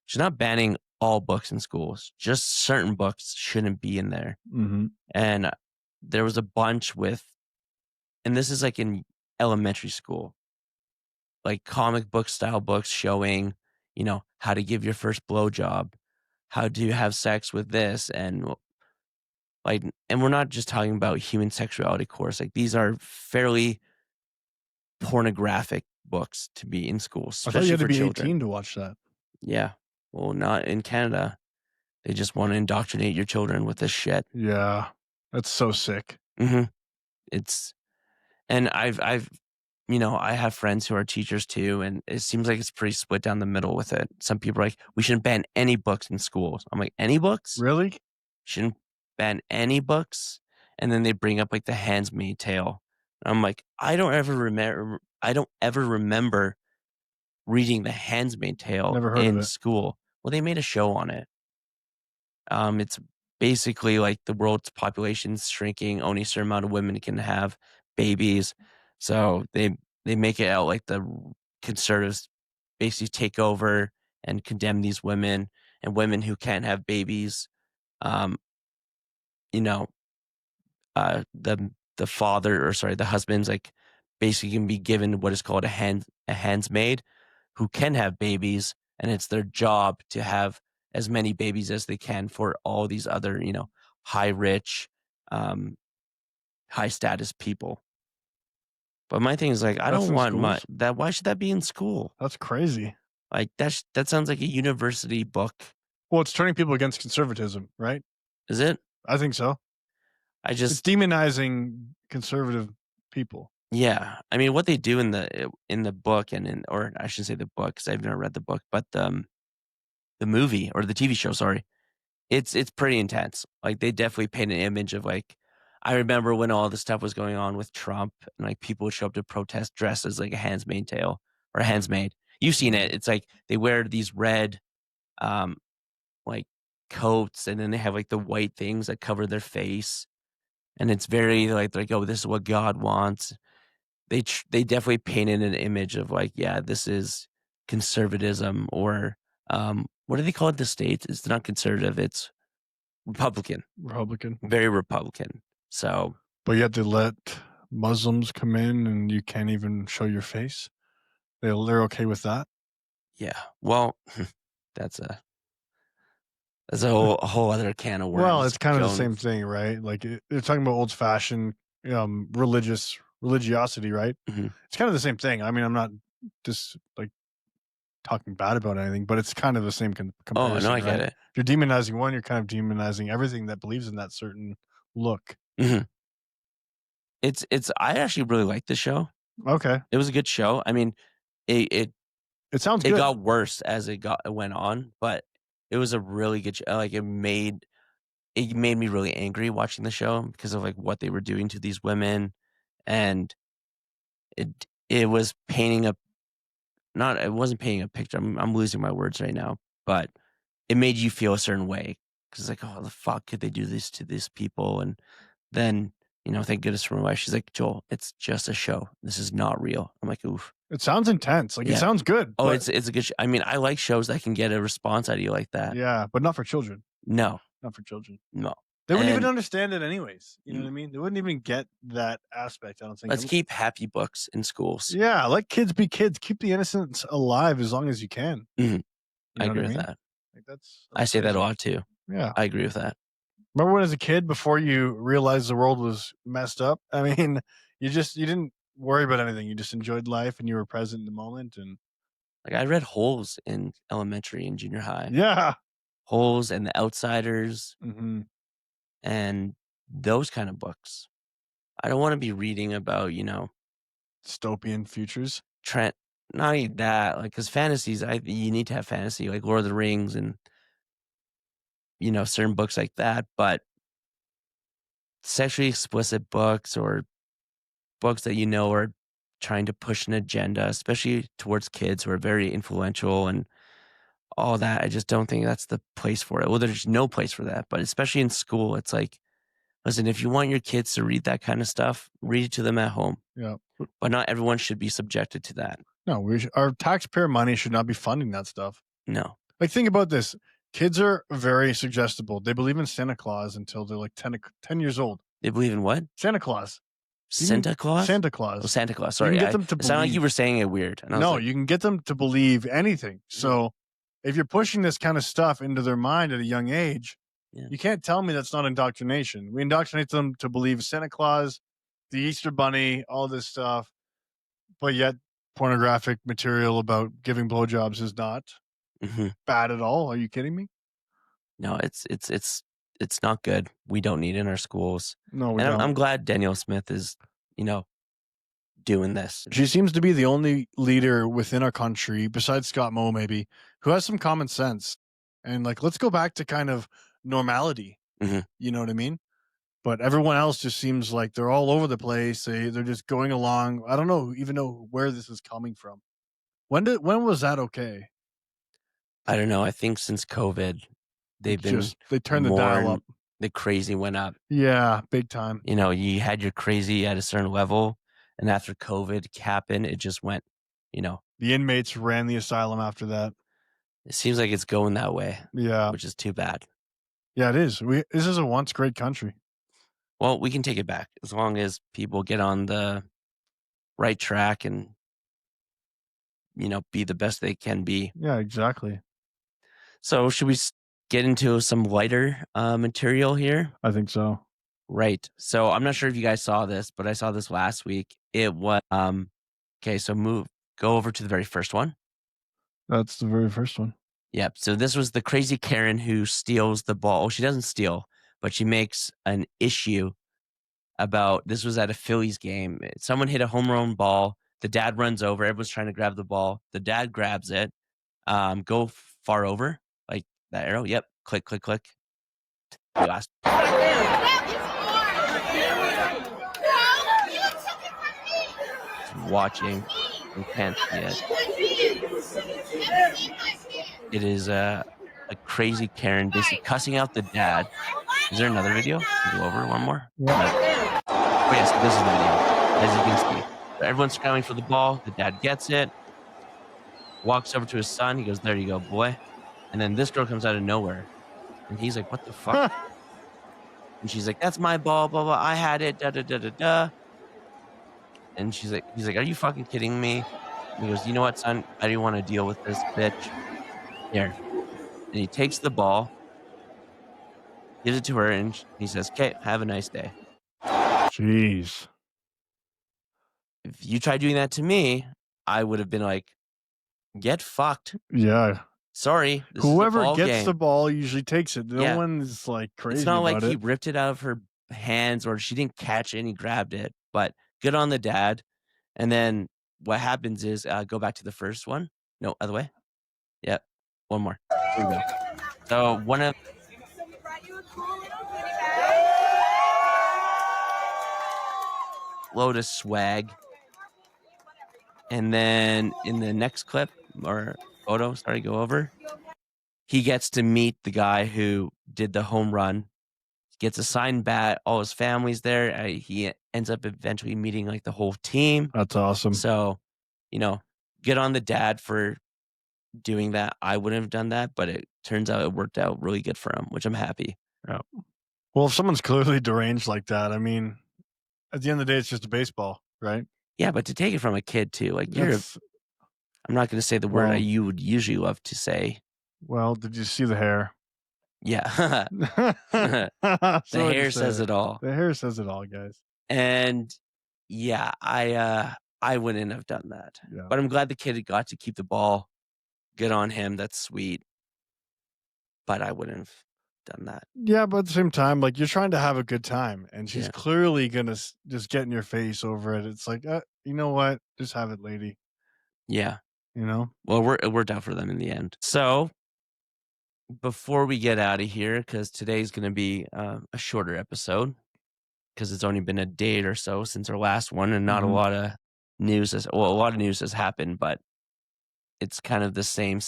She's not banning all books in schools, just certain books shouldn't be in there. Mm-hmm. And there was a bunch and this is like in elementary school, like comic book style books showing, how to give your first blowjob, how to have sex with this, and we're not just talking about human sexuality, of course. Like these are fairly pornographic books to be in schools. I thought you had to be children. 18 to watch that. Yeah. Well, not in Canada. They just want to indoctrinate your children with this shit. Yeah. That's so sick. Mm-hmm. And I have friends who are teachers too, and it seems like it's pretty split down the middle with it. Some people are like, we shouldn't ban any books in schools. I'm like, any books? Really? Shouldn't ban any books? And then they bring up like the Handmaid's Tale. I'm like, I don't ever remember reading the Handmaid's Tale in school. Well, they made a show on it. It's basically like the world's population's shrinking. Only a certain amount of women can have babies. So they make it out like the conservatives basically take over and condemn these women, and women who can't have babies. The husband's like basically can be given what is called a handsmaid who can have babies, and it's their job to have as many babies as they can for all these other, high rich, high status people. But my thing is like, I That's don't in want schools? that. Why should that be in school? That's crazy. Like that sounds like a university book. Well, it's turning people against conservatism, right? Is it? I think so. It's demonizing conservative people. Yeah. I mean, what they do in the book or I shouldn't say the book because I've never read the book, but the movie or the TV show, sorry, it's pretty intense. Like they definitely paint an image of like, I remember when all this stuff was going on with Trump and like people would show up to protest dressed as like a handsmaid tale or a handsmaid. You've seen it. It's like they wear these red, like coats, and then they have like the white things that cover their face, and it's very like oh, this is what God wants. They definitely painted an image of like, yeah, this is conservatism, or what do they call it? The States? It's not conservative. It's Republican. Very Republican. So, but yet they let Muslims come in, and you can't even show your face. They're okay with that. Yeah. Well, that's a whole other can of worms. Well, it's kind of the same thing, right? Like they're talking about old fashioned religiosity, right? Mm-hmm. It's kind of the same thing. I mean, I'm not just like talking bad about anything, but it's kind of the same comparison. Oh no, I get right? it. If you're demonizing one, you're kind of demonizing everything that believes in that certain look. Mm-hmm. I actually really liked the show. Okay, it was a good show. I mean, it sounds good. It got worse as it went on, but it was a really good show. Like it made me really angry watching the show because of like what they were doing to these women, and it was painting a it wasn't painting a picture. I'm losing my words right now, but it made you feel a certain way because like, oh, the fuck could they do this to these people? And then thank goodness for my wife. She's like, Joel, it's just a show. This is not real. I'm like, oof. It sounds intense. Like it sounds good. Oh, it's a good show. I mean, I like shows that can get a response out of you like that. Yeah, but not for children. No, not for children. No, they wouldn't even understand it anyways. You know what I mean? They wouldn't even get that aspect. I don't think. Let's keep happy books in schools. Yeah, let kids be kids. Keep the innocence alive as long as you can. Mm-hmm. I agree with that. Like that's I say that a lot too. Yeah, I agree with that. Remember when as a kid, before you realized the world was messed up? I mean, you didn't worry about anything. You just enjoyed life and you were present in the moment. And like I read Holes in elementary and junior high. Yeah. Holes and The Outsiders. Mm-hmm. And those kind of books. I don't want to be reading about, dystopian futures. Not even that, like, because fantasies, you need to have fantasy, like Lord of the Rings and, certain books like that. But sexually explicit books or books that are trying to push an agenda, especially towards kids who are very influential and all that, I just don't think that's the place for it. Well, there's no place for that, but especially in school, it's like, listen, if you want your kids to read that kind of stuff, read it to them at home. Yeah. But not everyone should be subjected to that. No, our taxpayer money should not be funding that stuff. No. Like, think about this. Kids are very suggestible. They believe in Santa Claus until they're like 10 years old. They believe in what? Santa Claus. Santa Claus? Santa Claus. Oh, Santa Claus. Sorry. You can get them to it sounded like you were saying it weird. And no, you can get them to believe anything. So if you're pushing this kind of stuff into their mind at a young age, you can't tell me that's not indoctrination. We indoctrinate them to believe Santa Claus, the Easter Bunny, all this stuff, but yet pornographic material about giving blowjobs is not bad at all. Are you kidding me? No, it's not good. We don't need it in our schools. No, we don't. I'm glad Danielle Smith is, doing this. She seems to be the only leader within our country, besides Scott Moe maybe, who has some common sense. And like, let's go back to kind of normality. You know what I mean? But everyone else just seems like they're all over the place. They're just going along. I don't even know where this is coming from. When was that okay? I don't know. I think since COVID, they turned the dial up. The crazy went up. Yeah, big time. You had your crazy at a certain level, and after COVID happened, it just went, The inmates ran the asylum after that. It seems like it's going that way. Yeah. Which is too bad. Yeah, it is. This is a once great country. Well, we can take it back as long as people get on the right track and, be the best they can be. Yeah, exactly. So should we get into some lighter material here? I think so. Right. So I'm not sure if you guys saw this, but I saw this last week. It was okay. So go over to the very first one. That's the very first one. Yep. So this was the crazy Karen who steals the ball. Oh, she doesn't steal, but she makes an issue about this was at a Phillies game. Someone hit a home run ball. The dad runs over. Everyone's trying to grab the ball. The dad grabs it. Go far over, like that arrow. Yep. Click, click, click. Last. Watching. You can't see it. It is a crazy Karen basically cussing out the dad. Is there another video? Can go over one more? Yeah. Oh, yes, this is the video. As you can see, everyone's scrambling for the ball. The dad gets it, walks over to his son. He goes, "There you go, boy." And then this girl comes out of nowhere. And he's like, "What the fuck?" And she's like, "That's my ball, blah, blah. I had it, da, da, da, da, da." And he's like, "Are you fucking kidding me?" And he goes, "You know what, son? I don't want to deal with this bitch. Here." And he takes the ball, gives it to her, and he says, "Okay, have a nice day." Jeez. If you tried doing that to me, I would have been like, "Get fucked." Yeah. Sorry. Whoever gets the ball usually takes it. No one is like crazy. It's not like about he it. ripped it out of her hands or she didn't catch it and he grabbed it. But good on the dad. And then what happens is go back to the first one. No, other way. Yep. One more. Here we go. So one of load of swag. And then in the next clip or photo, go over. He gets to meet the guy who did the home run. Gets a signed bat. All his family's there. He ends up eventually meeting like the whole team. That's awesome. So, get on the dad for doing that. I wouldn't have done that, but it turns out it worked out really good for him, which I'm happy. Yeah. Well, if someone's clearly deranged like that, I mean, at the end of the day, it's just a baseball, right? Yeah, but to take it from a kid too, like I'm not going to say the word you would usually love to say. Well, did you see the hair? Yeah. The hair says it all. The hair says it all, guys. And yeah, I wouldn't have done that. Yeah. But I'm glad the kid got to keep the ball. Good on him. That's sweet. But I wouldn't have done that. Yeah, but at the same time, like you're trying to have a good time, and she's clearly gonna just get in your face over it. It's like, you know what? Just have it, lady. Yeah. Well, it worked out for them in the end. So before we get out of here, because today's going to be a shorter episode, because it's only been a day or so since our last one, and not a lot of news. A lot of news has happened, but it's kind of the same.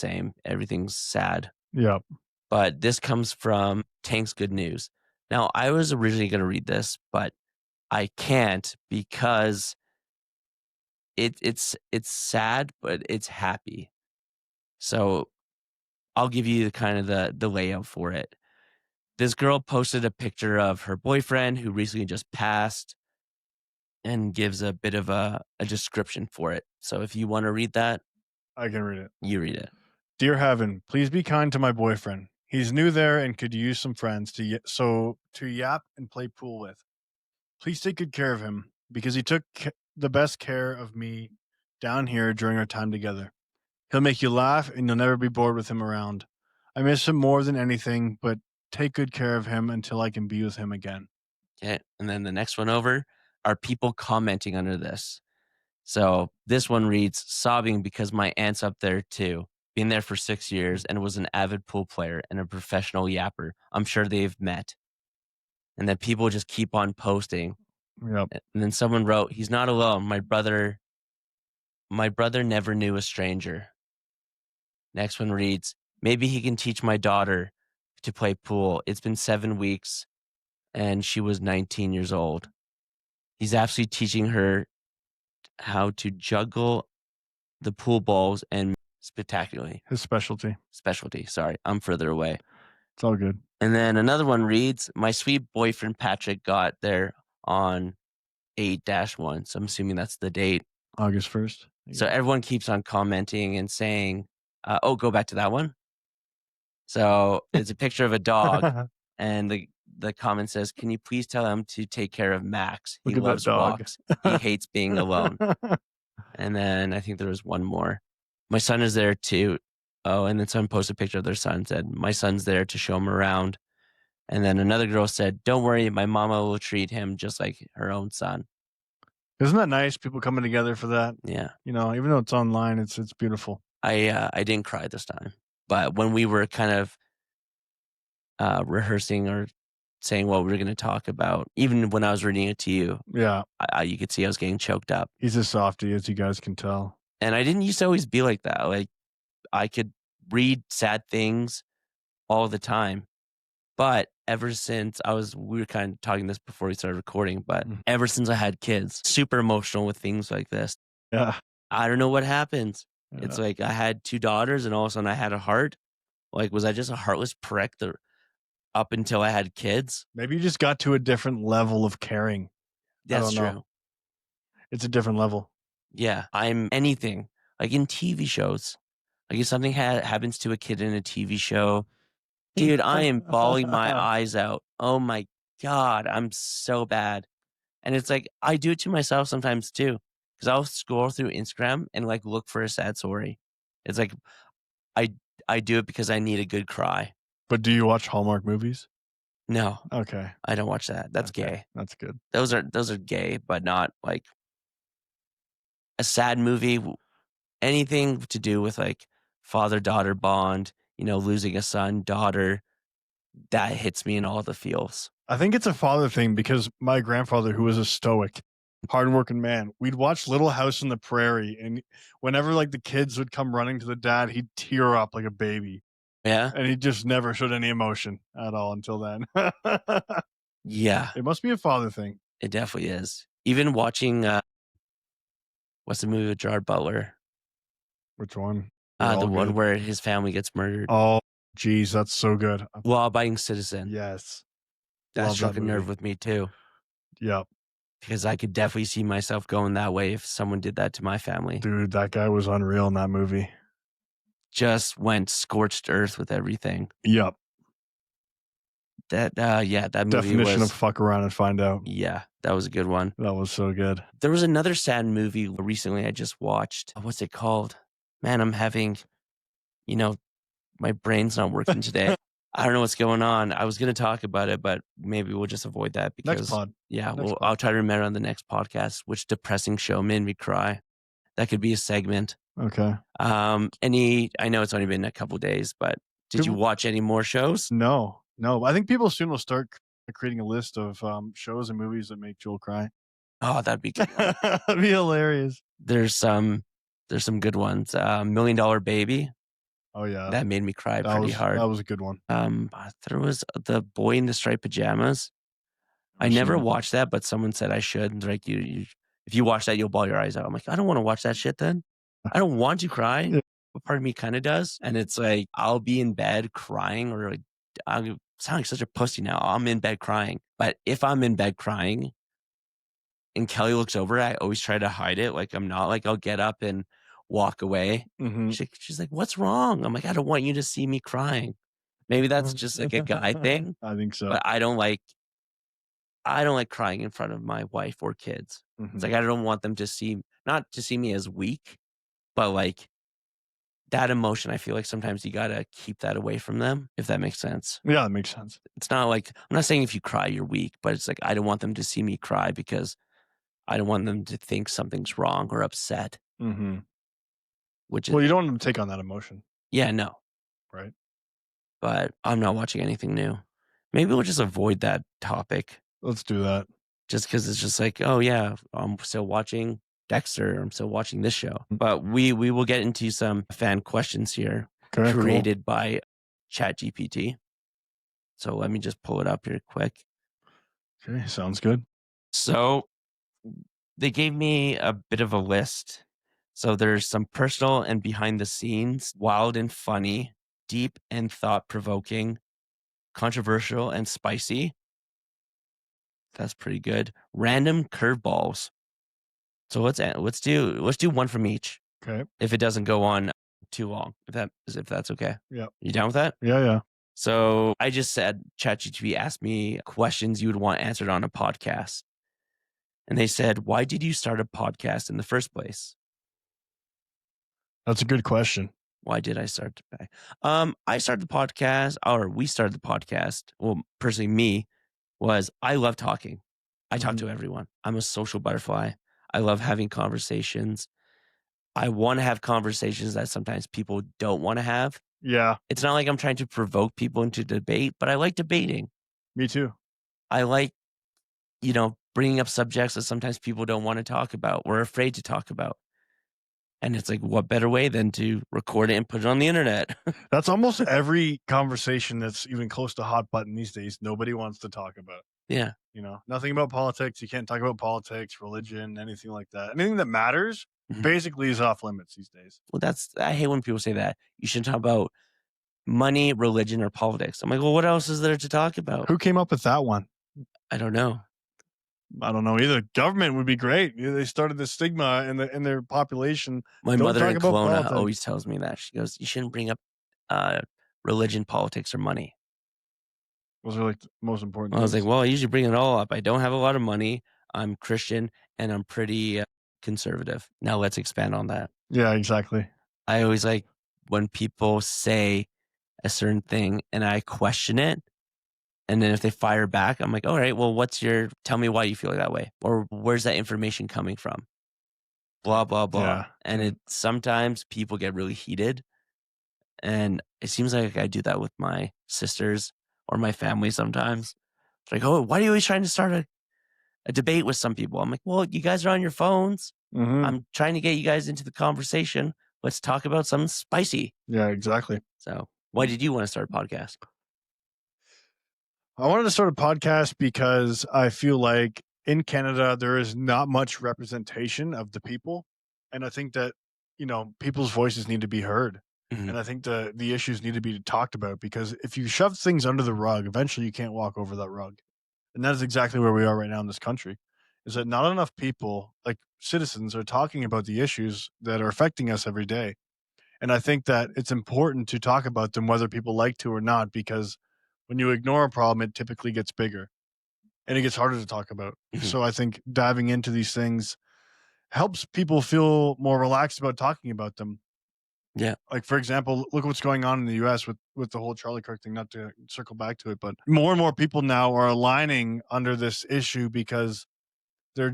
Everything's sad. Yeah. But this comes from Tank's Good News. Now, I was originally going to read this, but I can't because it's sad, but it's happy. So I'll give you the layout for it. This girl posted a picture of her boyfriend who recently just passed and gives a bit of a description for it. So if you want to read that, I can read it. You read it. Dear Heaven, please be kind to my boyfriend. He's new there and could use some friends to yap and play pool with. Please take good care of him because he took the best care of me down here during our time together. He'll make you laugh and you'll never be bored with him around. I miss him more than anything, but take good care of him until I can be with him again. Okay. And then the next one over are people commenting under this. So this one reads, sobbing because my aunt's up there too. Been there for 6 years and was an avid pool player and a professional yapper. I'm sure they've met. And then people just keep on posting. Yep. And then someone wrote, he's not alone. My brother never knew a stranger. Next one reads, maybe he can teach my daughter to play pool. It's been 7 weeks and she was 19 years old. He's actually teaching her how to juggle the pool balls and spectacularly. His specialty. Sorry, I'm further away. It's all good. And then another one reads, my sweet boyfriend Patrick got there on 8-1. So I'm assuming that's the date. August 1st. So everyone keeps on commenting and saying, "Oh, go back to that one." So it's a picture of a dog, and the comment says, "Can you please tell him to take care of Max? He Look at that loves dog. walks. He hates being alone." And then I think there was one more. My son is there too. Oh, and then someone posted a picture of their son, said, "My son's there to show him around." And then another girl said, "Don't worry, my mama will treat him just like her own son." Isn't that nice? People coming together for that. Yeah. You know, even though it's online, it's beautiful. I didn't cry this time, but when we were kind of rehearsing or saying what we were going to talk about, even when I was reading it to you, Yeah, you could see I was getting choked up. he's a softie, as you guys can tell. And I didn't used to always be like that. Like, I could read sad things all the time. But ever since we were kind of talking this before we started recording, but ever since I had kids, super emotional with things like this. Yeah. I don't know what happens. Yeah. It's like I had 2 daughters and all of a sudden I had a heart. Like, was I just a heartless prick up until I had kids? Maybe you just got to a different level of caring. That's I don't know. true. It's a different level. Yeah, I'm anything. Like in TV shows. Like if something happens to a kid in a TV show, dude, I am bawling my eyes out. Oh my God, I'm so bad. And it's like, I do it to myself sometimes too. Because I'll scroll through Instagram and like look for a sad story. It's like, I do it because I need a good cry. But do you watch Hallmark movies? No. Okay. I don't watch that. That's gay. That's good. Those are gay, but not like a sad movie. Anything to do with like father-daughter bond, losing a son, daughter, that hits me in all the feels. I think it's a father thing because my grandfather, who was a stoic, hardworking man, we'd watch Little House on the Prairie, and whenever like the kids would come running to the dad, he'd tear up like a baby. Yeah. And he just never showed any emotion at all until then. Yeah. It must be a father thing. It definitely is. Even watching, what's the movie with Gerard Butler? Which one? The one where his family gets murdered. Oh, geez, that's so good. Law-Abiding Citizen. Yes. That Love struck that a nerve movie. with me too. Yep. Because I could definitely see myself going that way if someone did that to my family. Dude, that guy was unreal in that movie. Just went scorched earth with everything. Yep. That movie Definition of fuck around and find out. Yeah, that was a good one. That was so good. There was another sad movie recently I just watched. What's it called? Man, I'm having, my brain's not working today. I don't know what's going on. I was going to talk about it, but maybe we'll just avoid that because Next pod. Yeah, Next pod. I'll try to remember on the next podcast which depressing show made me cry. That could be a segment. Okay. I know it's only been a couple days, but did you watch any more shows? No. I think people soon will start creating a list of shows and movies that make Joel cry. Oh, that'd be good. That'd be hilarious. There's some good ones. $1 Million Baby. Oh yeah, that made me cry pretty hard. That was a good one. There was The Boy in the Striped Pajamas. I never watched that, but someone said I should. And like you, if you watch that, you'll bawl your eyes out. I'm like, I don't want to watch that shit. Then I don't want to cry. Yeah. But part of me kind of does. And it's like I'll be in bed crying, or like I sound like such a pussy now. I'm in bed crying, but if I'm in bed crying, and Kelly looks over, I always try to hide it. Like I'm not. Like I'll get up and walk away. Mm-hmm. She's like, "What's wrong?" I'm like, "I don't want you to see me crying." Maybe that's just like a guy thing. I think so. But I don't like crying in front of my wife or kids. Mm-hmm. It's like I don't want them to not to see me as weak, but like that emotion. I feel like sometimes you gotta keep that away from them, if that makes sense. Yeah, that makes sense. It's not like I'm not saying if you cry you're weak, but it's like I don't want them to see me cry because I don't want them to think something's wrong or upset. Mm-hmm. Which you don't want them to take on that emotion. Yeah, no. Right. But I'm not watching anything new. Maybe we'll just avoid that topic. Let's do that. Just because it's just like, oh yeah, I'm still watching Dexter. I'm still watching this show. But we will get into some fan questions here created by ChatGPT. So let me just pull it up here quick. Okay, sounds good. So they gave me a bit of a list. So there's some personal and behind the scenes, wild and funny, deep and thought-provoking, controversial and spicy. That's pretty good. Random curveballs. So let's do one from each. Okay. If it doesn't go on too long, if that's okay. Yeah. You down with that? Yeah. So I just said ChatGPT asked me questions you would want answered on a podcast. And they said, why did you start a podcast in the first place? That's a good question. Why did I start I started the podcast, or we started the podcast. Well, personally, me, was I love talking. I talk to everyone. I'm a social butterfly. I love having conversations. I want to have conversations that sometimes people don't want to have. Yeah. It's not like I'm trying to provoke people into debate, but I like debating. Me too. I like, bringing up subjects that sometimes people don't want to talk about or are afraid to talk about. And it's like, what better way than to record it and put it on the internet? That's almost every conversation that's even close to hot button these days. Nobody wants to talk about. Yeah. Nothing about politics. You can't talk about politics, religion, anything like that. Anything that matters basically is off limits these days. Well, I hate when people say that. You shouldn't talk about money, religion, or politics. I'm like, well, what else is there to talk about? Who came up with that one? I don't know. I don't know either. Government would be great. They started the stigma in their population. My Don't mother talk in about Kelowna politics. always tells me that. She goes, you shouldn't bring up religion, politics, or money. Those are like the most important I was like, things. well, I usually bring it all up. I don't have a lot of money. I'm Christian and I'm pretty conservative. Now let's expand on that. Yeah, exactly. I always like when people say a certain thing and I question it. And then if they fire back, I'm like, all right, well, tell me why you feel that way, or where's that information coming from? Blah, blah, blah. Yeah. And sometimes people get really heated. And it seems like I do that with my sisters or my family sometimes. It's like, oh, why are you always trying to start a debate with some people? I'm like, well, you guys are on your phones. I'm trying to get you guys into the conversation. Let's talk about something spicy. Yeah, exactly. So why did you want to start a podcast? I wanted to start a podcast because I feel like in Canada, there is not much representation of the people. And I think that, people's voices need to be heard. Mhm. And I think the issues need to be talked about, because if you shove things under the rug, eventually you can't walk over that rug. And that is exactly where we are right now in this country, is that not enough people, like citizens, are talking about the issues that are affecting us every day. And I think that it's important to talk about them, whether people like to or not, because when you ignore a problem, it typically gets bigger and it gets harder to talk about. Mhm. So I think diving into these things helps people feel more relaxed about talking about them. Yeah. Like, for example, look what's going on in the US with the whole Charlie Kirk thing, not to circle back to it, but more and more people now are aligning under this issue because they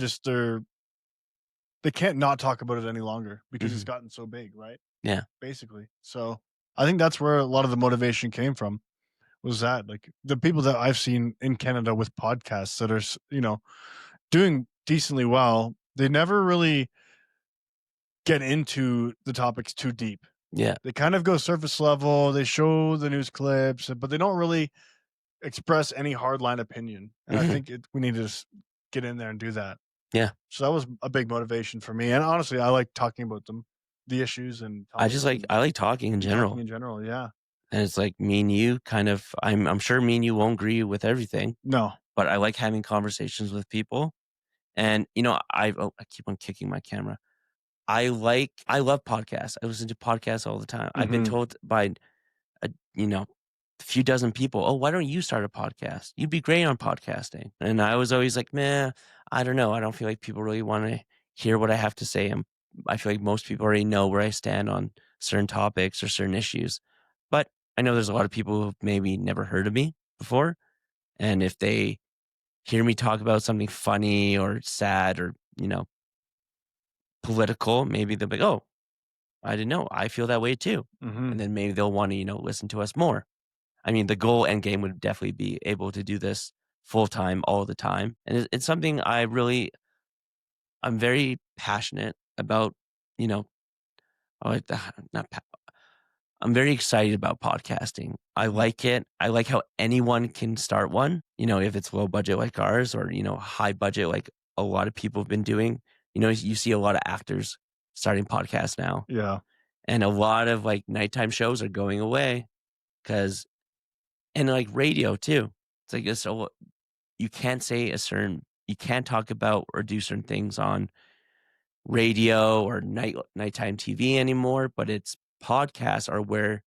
can't not talk about it any longer because it's gotten so big, right? Yeah. Basically. So I think that's where a lot of the motivation came from, was that, like, the people that I've seen in Canada with podcasts that are, doing decently well, they never really get into the topics too deep. Yeah. They kind of go surface level. They show the news clips, but they don't really express any hardline opinion. And I think we need to just get in there and do that. Yeah. So that was a big motivation for me. And honestly, I like talking about them, the issues, and I like talking in general. Talking in general, yeah. And it's like me and you I'm sure me and you won't agree with everything. No. But I like having conversations with people. And, I keep on kicking my camera. I love podcasts. I listen to podcasts all the time. I've been told by, a few dozen people, oh, why don't you start a podcast? You'd be great on podcasting. And I was always like, man, I don't know. I don't feel like people really want to hear what I have to say. I feel like most people already know where I stand on certain topics or certain issues. But I know there's a lot of people who've maybe never heard of me before. And if they hear me talk about something funny or sad or, political, maybe they'll be like, oh, I didn't know. I feel that way too. And then maybe they'll want to, listen to us more. I mean, the goal end game would definitely be able to do this full time all the time. And it's something I'm very passionate about, I like I'm very excited about podcasting. I like it. I like how anyone can start one, if it's low budget like ours, or, high budget like a lot of people have been doing. You see a lot of actors starting podcasts now. Yeah. And a lot of like nighttime shows are going away and like radio too. It's like, so you can't talk about or do certain things on radio or nighttime TV anymore, but it's podcasts are where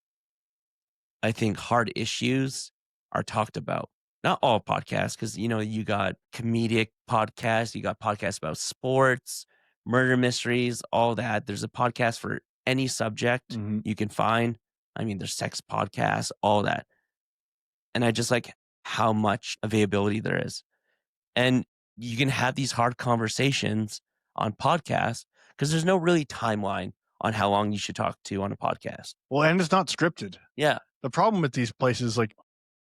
I think hard issues are talked about. Not all podcasts, because you got comedic podcasts, you got podcasts about sports, murder mysteries, all that. There's a podcast for any subject you can find. I mean, there's sex podcasts, all that. And I just like how much availability there is. And you can have these hard conversations on podcasts because there's no really timeline on how long you should talk to on a podcast. Well, and it's not scripted. Yeah. The problem with these places, like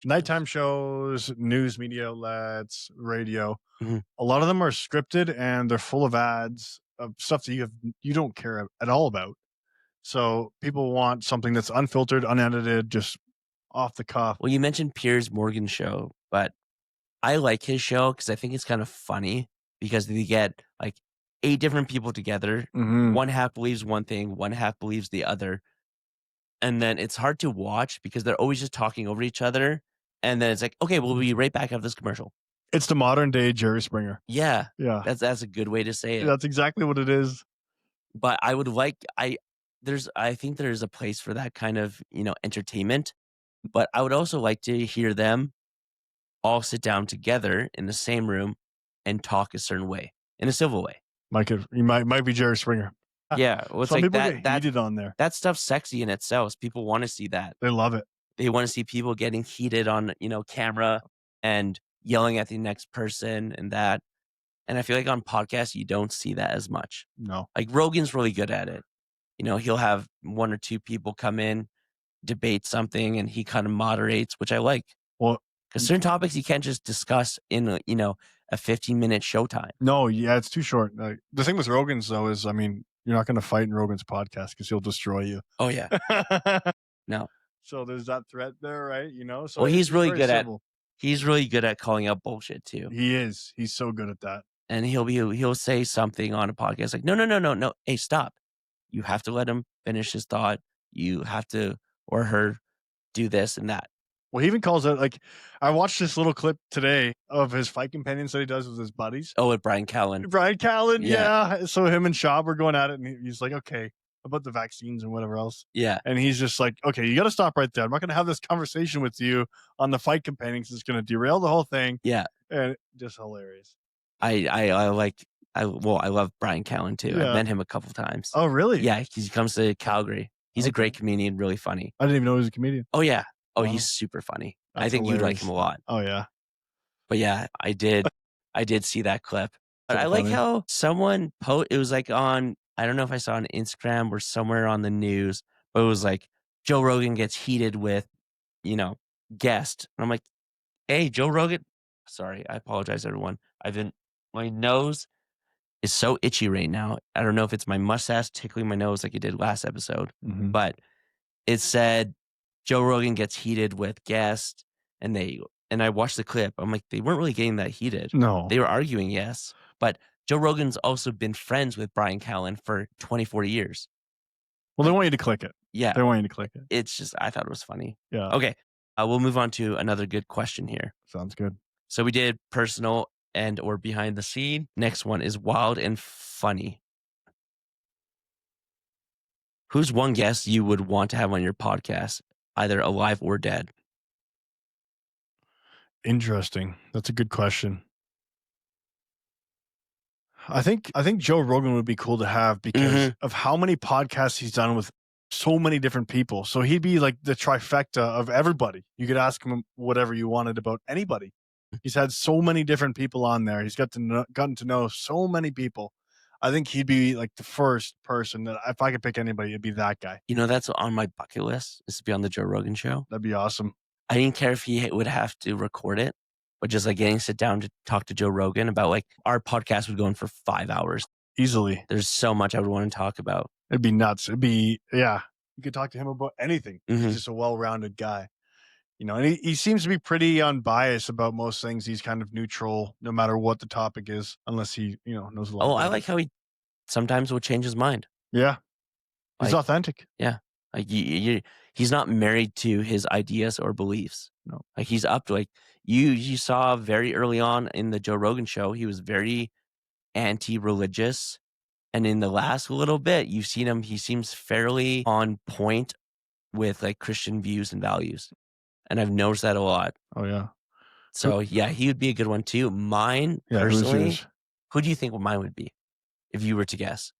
nighttime shows, news media outlets, radio, a lot of them are scripted and they're full of ads of stuff that you don't care at all about. So people want something that's unfiltered, unedited, just off the cuff. Well, you mentioned Piers Morgan's show, but I like his show because I think it's kind of funny because they get like 8 different people together. One half believes one thing, one half believes the other. And then it's hard to watch because they're always just talking over each other. And then it's like, okay, we'll be right back after this commercial. It's the modern day Jerry Springer. Yeah. Yeah. That's a good way to say it. That's exactly what it is. But I would like, I think there's a place for that kind of, entertainment. But I would also like to hear them all sit down together in the same room and talk a certain way, in a civil way. You might be Jerry Springer. Yeah, well, it's Some like people that. get heated on there. That stuff's sexy in itself. People want to see that. They love it. They want to see people getting heated on, camera and yelling at the next person and that. And I feel like on podcasts you don't see that as much. No, like Rogan's really good at it. He'll have 1 or 2 people come in, debate something, and he kind of moderates, which I like. Well, because certain topics you can't just discuss in a 15-minute showtime. No, yeah, it's too short. The thing with Rogan's though is, I mean, you're not going to fight in Rogan's podcast because he'll destroy you. Oh yeah, no. So there's that threat there, right? So well, he's really good civil. He's really good at calling out bullshit too. He is. He's so good at that. And he'll say something on a podcast like, no. Hey, stop. You have to let him finish his thought. You have to, or her, do this and that. Well, he even calls out, like, I watched this little clip today of his fight companions that he does with his buddies. Oh, with Brian Callen. Brian Callen, yeah. So him and Schaub were going at it, and he's like, okay, about the vaccines and whatever else. Yeah. And he's just like, okay, you got to stop right there. I'm not going to have this conversation with you on the fight companions. It's going to derail the whole thing. Yeah. And just hilarious. I love Brian Callen too. Yeah. I've met him a couple times. Oh, really? Yeah. He comes to Calgary. He's a great comedian, really funny. I didn't even know he was a comedian. Oh, yeah. Oh, Wow. he's super funny. That's I think hilarious. you'd like him a lot. Oh, yeah. But yeah, I did see that clip. But I like how someone it was like on, I don't know if I saw on Instagram or somewhere on the news, but it was like Joe Rogan gets heated with, guest. And I'm like, hey, Joe Rogan. Sorry, I apologize, everyone. My nose is so itchy right now. I don't know if it's my mustache tickling my nose like it did last episode, but it said Joe Rogan gets heated with guest, and I watched the clip. I'm like, they weren't really getting that heated. No. They were arguing, yes. But Joe Rogan's also been friends with Brian Callen for 24 years. Well, they want you to click it. Yeah. They want you to click it. It's just, I thought it was funny. Yeah. Okay. We'll move on to another good question here. Sounds good. So we did personal and or behind the scene. Next one is wild and funny. Who's one guest you would want to have on your podcast, either alive or dead? Interesting. That's a good question. I think Joe Rogan would be cool to have because of how many podcasts he's done with so many different people. So he'd be like the trifecta of everybody. You could ask him whatever you wanted about anybody. He's had so many different people on there. He's gotten to know so many people. I think he'd be like the first person that if I could pick anybody, it'd be that guy. That's on my bucket list, is to be on the Joe Rogan show. That'd be awesome. I didn't care if he would have to record it, but just like getting to sit down to talk to Joe Rogan about, like, our podcast would go on for 5 hours. Easily. There's so much I would want to talk about. It'd be nuts. You could talk to him about anything. He's just a well-rounded guy. And he seems to be pretty unbiased about most things. He's kind of neutral no matter what the topic is, unless he, knows a lot. Oh, I like how he sometimes will change his mind. Yeah. He's authentic. Yeah. Like he's not married to his ideas or beliefs. No. Like he's up to, like, you saw very early on in the Joe Rogan show, he was very anti-religious And in the last little bit, you've seen him. He seems fairly on point with like Christian views and values. And I've noticed that a lot. Oh, yeah. So yeah, he would be a good one too. Mine, personally, who do you think mine would be if you were to guess?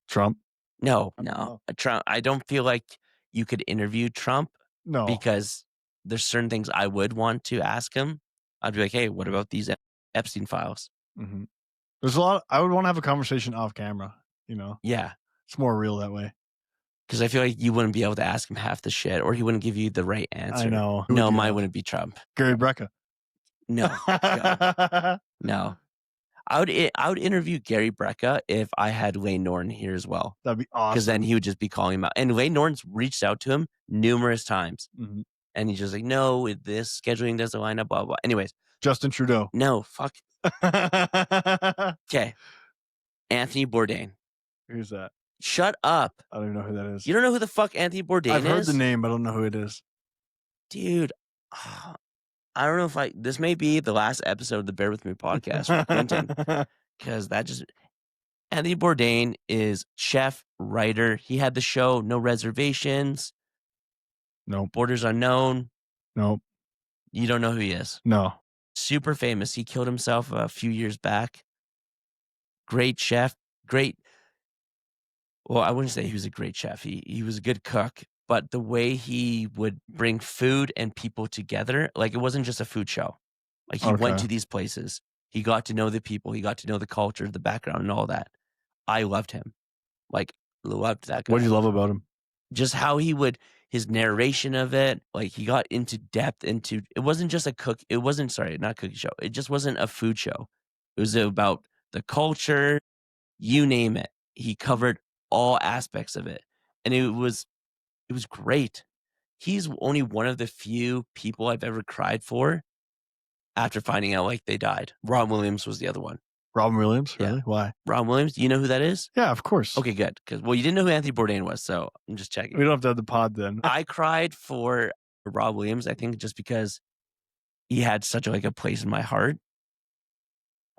Trump? No. know. Trump. I don't feel like you could interview Trump No. because there's certain things I would want to ask him. I'd be like, hey, what about these Epstein files? Mm-hmm. There's a lot. I would want to have a conversation off camera, you know? Yeah. It's more real that way. Because I feel like you wouldn't be able to ask him half the shit, or he wouldn't give you the right answer. I know. No, mine wouldn't be Trump. Gary Brecka. No. God. No. I would interview Gary Brecka if I had Lane Norton here as well. That'd be awesome. Because then he would just be calling him out. And Lane Norton's reached out to him numerous times. Mm-hmm. And he's just like, no, this scheduling doesn't line up, blah, blah. Anyways. Justin Trudeau. No, fuck. Okay. Anthony Bourdain. Who's that? Shut up. I don't even know who that is. You don't know who the fuck Anthony Bourdain is? I've heard the name, but I don't know who it is. Dude, I don't know if this may be the last episode of the Bear With Me podcast for Quentin. Because Anthony Bourdain is chef, writer. He had the show No Reservations. Nope. Borders Unknown. Nope. You don't know who he is? No. Super famous. He killed himself a few years back. Great chef. Well, I wouldn't say he was a great chef. He was a good cook. But the way he would bring food and people together, like it wasn't just a food show. Like he went to these places. He got to know the people. He got to know the culture, the background, and all that. I loved him. Like, loved that guy. What do you love about him? Just how his narration of it, like he got into depth into, it wasn't just not cookie show. It just wasn't a food show. It was about the culture, you name it. He covered all aspects of it. And it was great. He's only one of the few people I've ever cried for after finding out like they died. Robin Williams was the other one. Robin Williams? Really? Yeah. Why? Robin Williams, do you know who that is? Yeah, of course. Okay, good. Because you didn't know who Anthony Bourdain was, so I'm just checking. We don't have to have the pod then. I cried for Rob Williams, I think, just because he had such a place in my heart.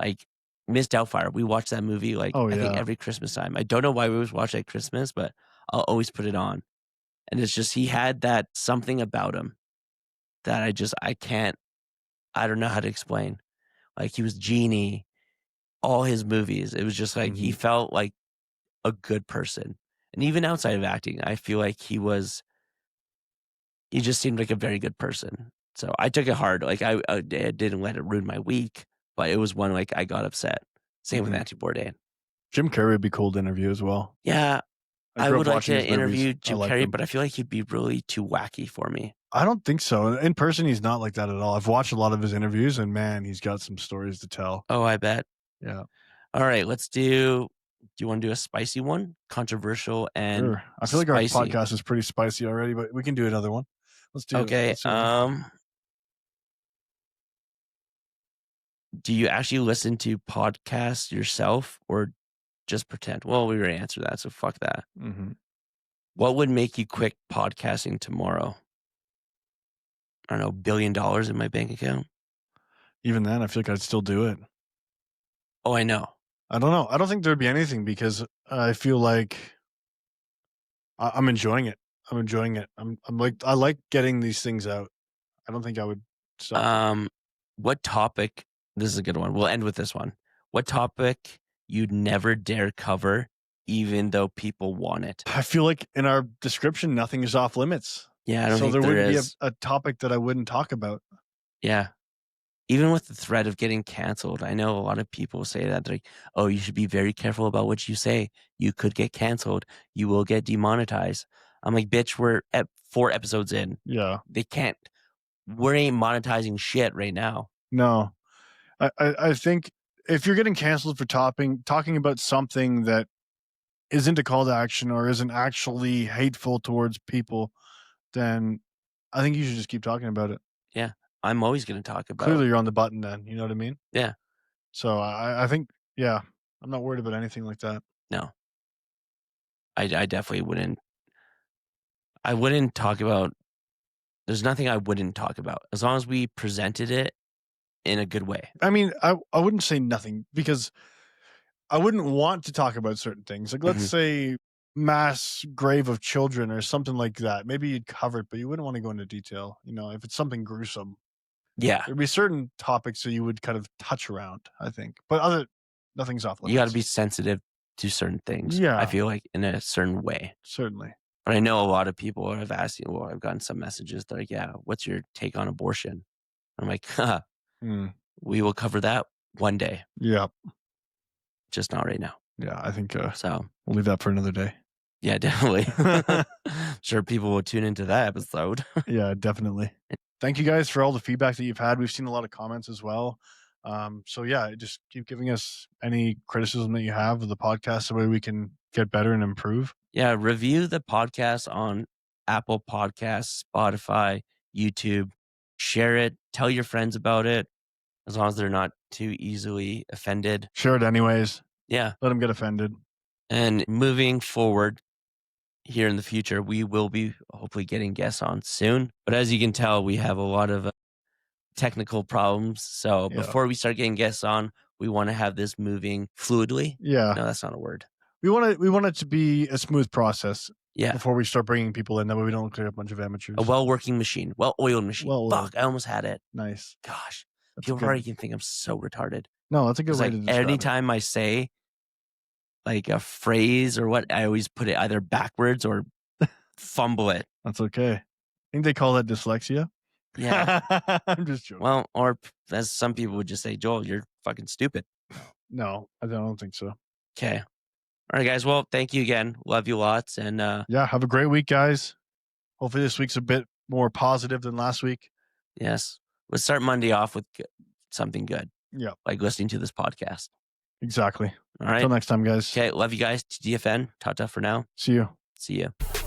Like Miss Doubtfire, we watched that movie I think every Christmas time. I don't know why we always watch it at Christmas, but I'll always put it on. And it's just he had that something about him that I don't know how to explain. Like he was Genie, all his movies. It was just like he felt like a good person. And even outside of acting, I feel like he just seemed like a very good person. So I took it hard. Like I didn't let it ruin my week, but it was one I got upset. Same with Anthony Bourdain. Jim Carrey would be cool to interview as well. Yeah. I would like to interview Jim Carrey, him. but I feel like he'd be really too wacky for me. I don't think so. In person, he's not like that at all. I've watched a lot of his interviews, and man, he's got some stories to tell. Oh, I bet. Yeah. All right, do you want to do a spicy one? Controversial and sure. I feel like spicy. Our podcast is pretty spicy already, but we can do another one. Let's do it. Okay. Do you actually listen to podcasts yourself or just pretend? Well, we already answered that, so fuck that. Mm-hmm. What would make you quit podcasting tomorrow? I don't know, $1 billion in my bank account? Even then, I feel like I'd still do it. Oh, I know. I don't know. I don't think there'd be anything because I feel like I'm enjoying it. I'm enjoying it. I like getting these things out. I don't think I would stop. What topic? This is a good one. We'll end with this one. What topic you'd never dare cover, even though people want it? I feel like in our description, nothing is off limits. Yeah, I don't think there wouldn't is. be a topic that I wouldn't talk about. Yeah. Even with the threat of getting canceled, I know a lot of people say that. They're like, oh, you should be very careful about what you say. You could get canceled. You will get demonetized. I'm like, bitch, we're at 4 episodes in. Yeah. We ain't monetizing shit right now. No. I think if you're getting canceled for talking about something that isn't a call to action or isn't actually hateful towards people, then I think you should just keep talking about it. Yeah. I'm always going to talk about Clearly, you're on the button then. You know what I mean? Yeah. So I think, yeah, I'm not worried about anything like that. No. I definitely wouldn't. I wouldn't talk about. There's nothing I wouldn't talk about as long as we presented it in a good way. I mean, I wouldn't say nothing because I wouldn't want to talk about certain things. Like, let's say mass grave of children or something like that. Maybe you'd cover it, but you wouldn't want to go into detail. You know, if it's something gruesome. Yeah. There'd be certain topics that you would kind of touch around, I think. But nothing's off limits. You got to be sensitive to certain things. Yeah. I feel like in a certain way. Certainly. But I know a lot of people have asked, I've gotten some messages. They're like, yeah, what's your take on abortion? I'm like, we will cover that one day. Yeah. Just not right now. Yeah, I think so we'll leave that for another day. Yeah, definitely. Sure, people will tune into that episode. Yeah, definitely. Thank you guys for all the feedback that you've had. We've seen a lot of comments as well. So yeah, just keep giving us any criticism that you have of the podcast so we can get better and improve. Yeah, review the podcast on Apple Podcasts, Spotify, YouTube. Share it. Tell your friends about it, as long as they're not too easily offended. Share it anyways. Yeah. Let them get offended. And moving forward here in the future, we will be hopefully getting guests on soon. But as you can tell, we have a lot of technical problems. So before we start getting guests on, we want to have this moving fluidly. Yeah. No, that's not a word. We want it to be a smooth process. Yeah. Before we start bringing people in, that way we don't look like a bunch of amateurs. A well-working machine, well-oiled machine. Fuck, I almost had it. Nice. Gosh, people already can think I'm so retarded. No, that's a good way like to describe anytime I say like a phrase or what, I always put it either backwards or fumble it. That's okay. I think they call that dyslexia. Yeah. I'm just joking. Well, or as some people would just say, Joel, you're fucking stupid. No, I don't think so. Okay. All right, guys. Well, thank you again. Love you lots. And yeah, have a great week, guys. Hopefully this week's a bit more positive than last week. Yes. Let's start Monday off with something good. Yeah. Like listening to this podcast. Exactly. All right. Until next time, guys. Okay. Love you guys. TDFN. Ta-ta for now. See you. See you.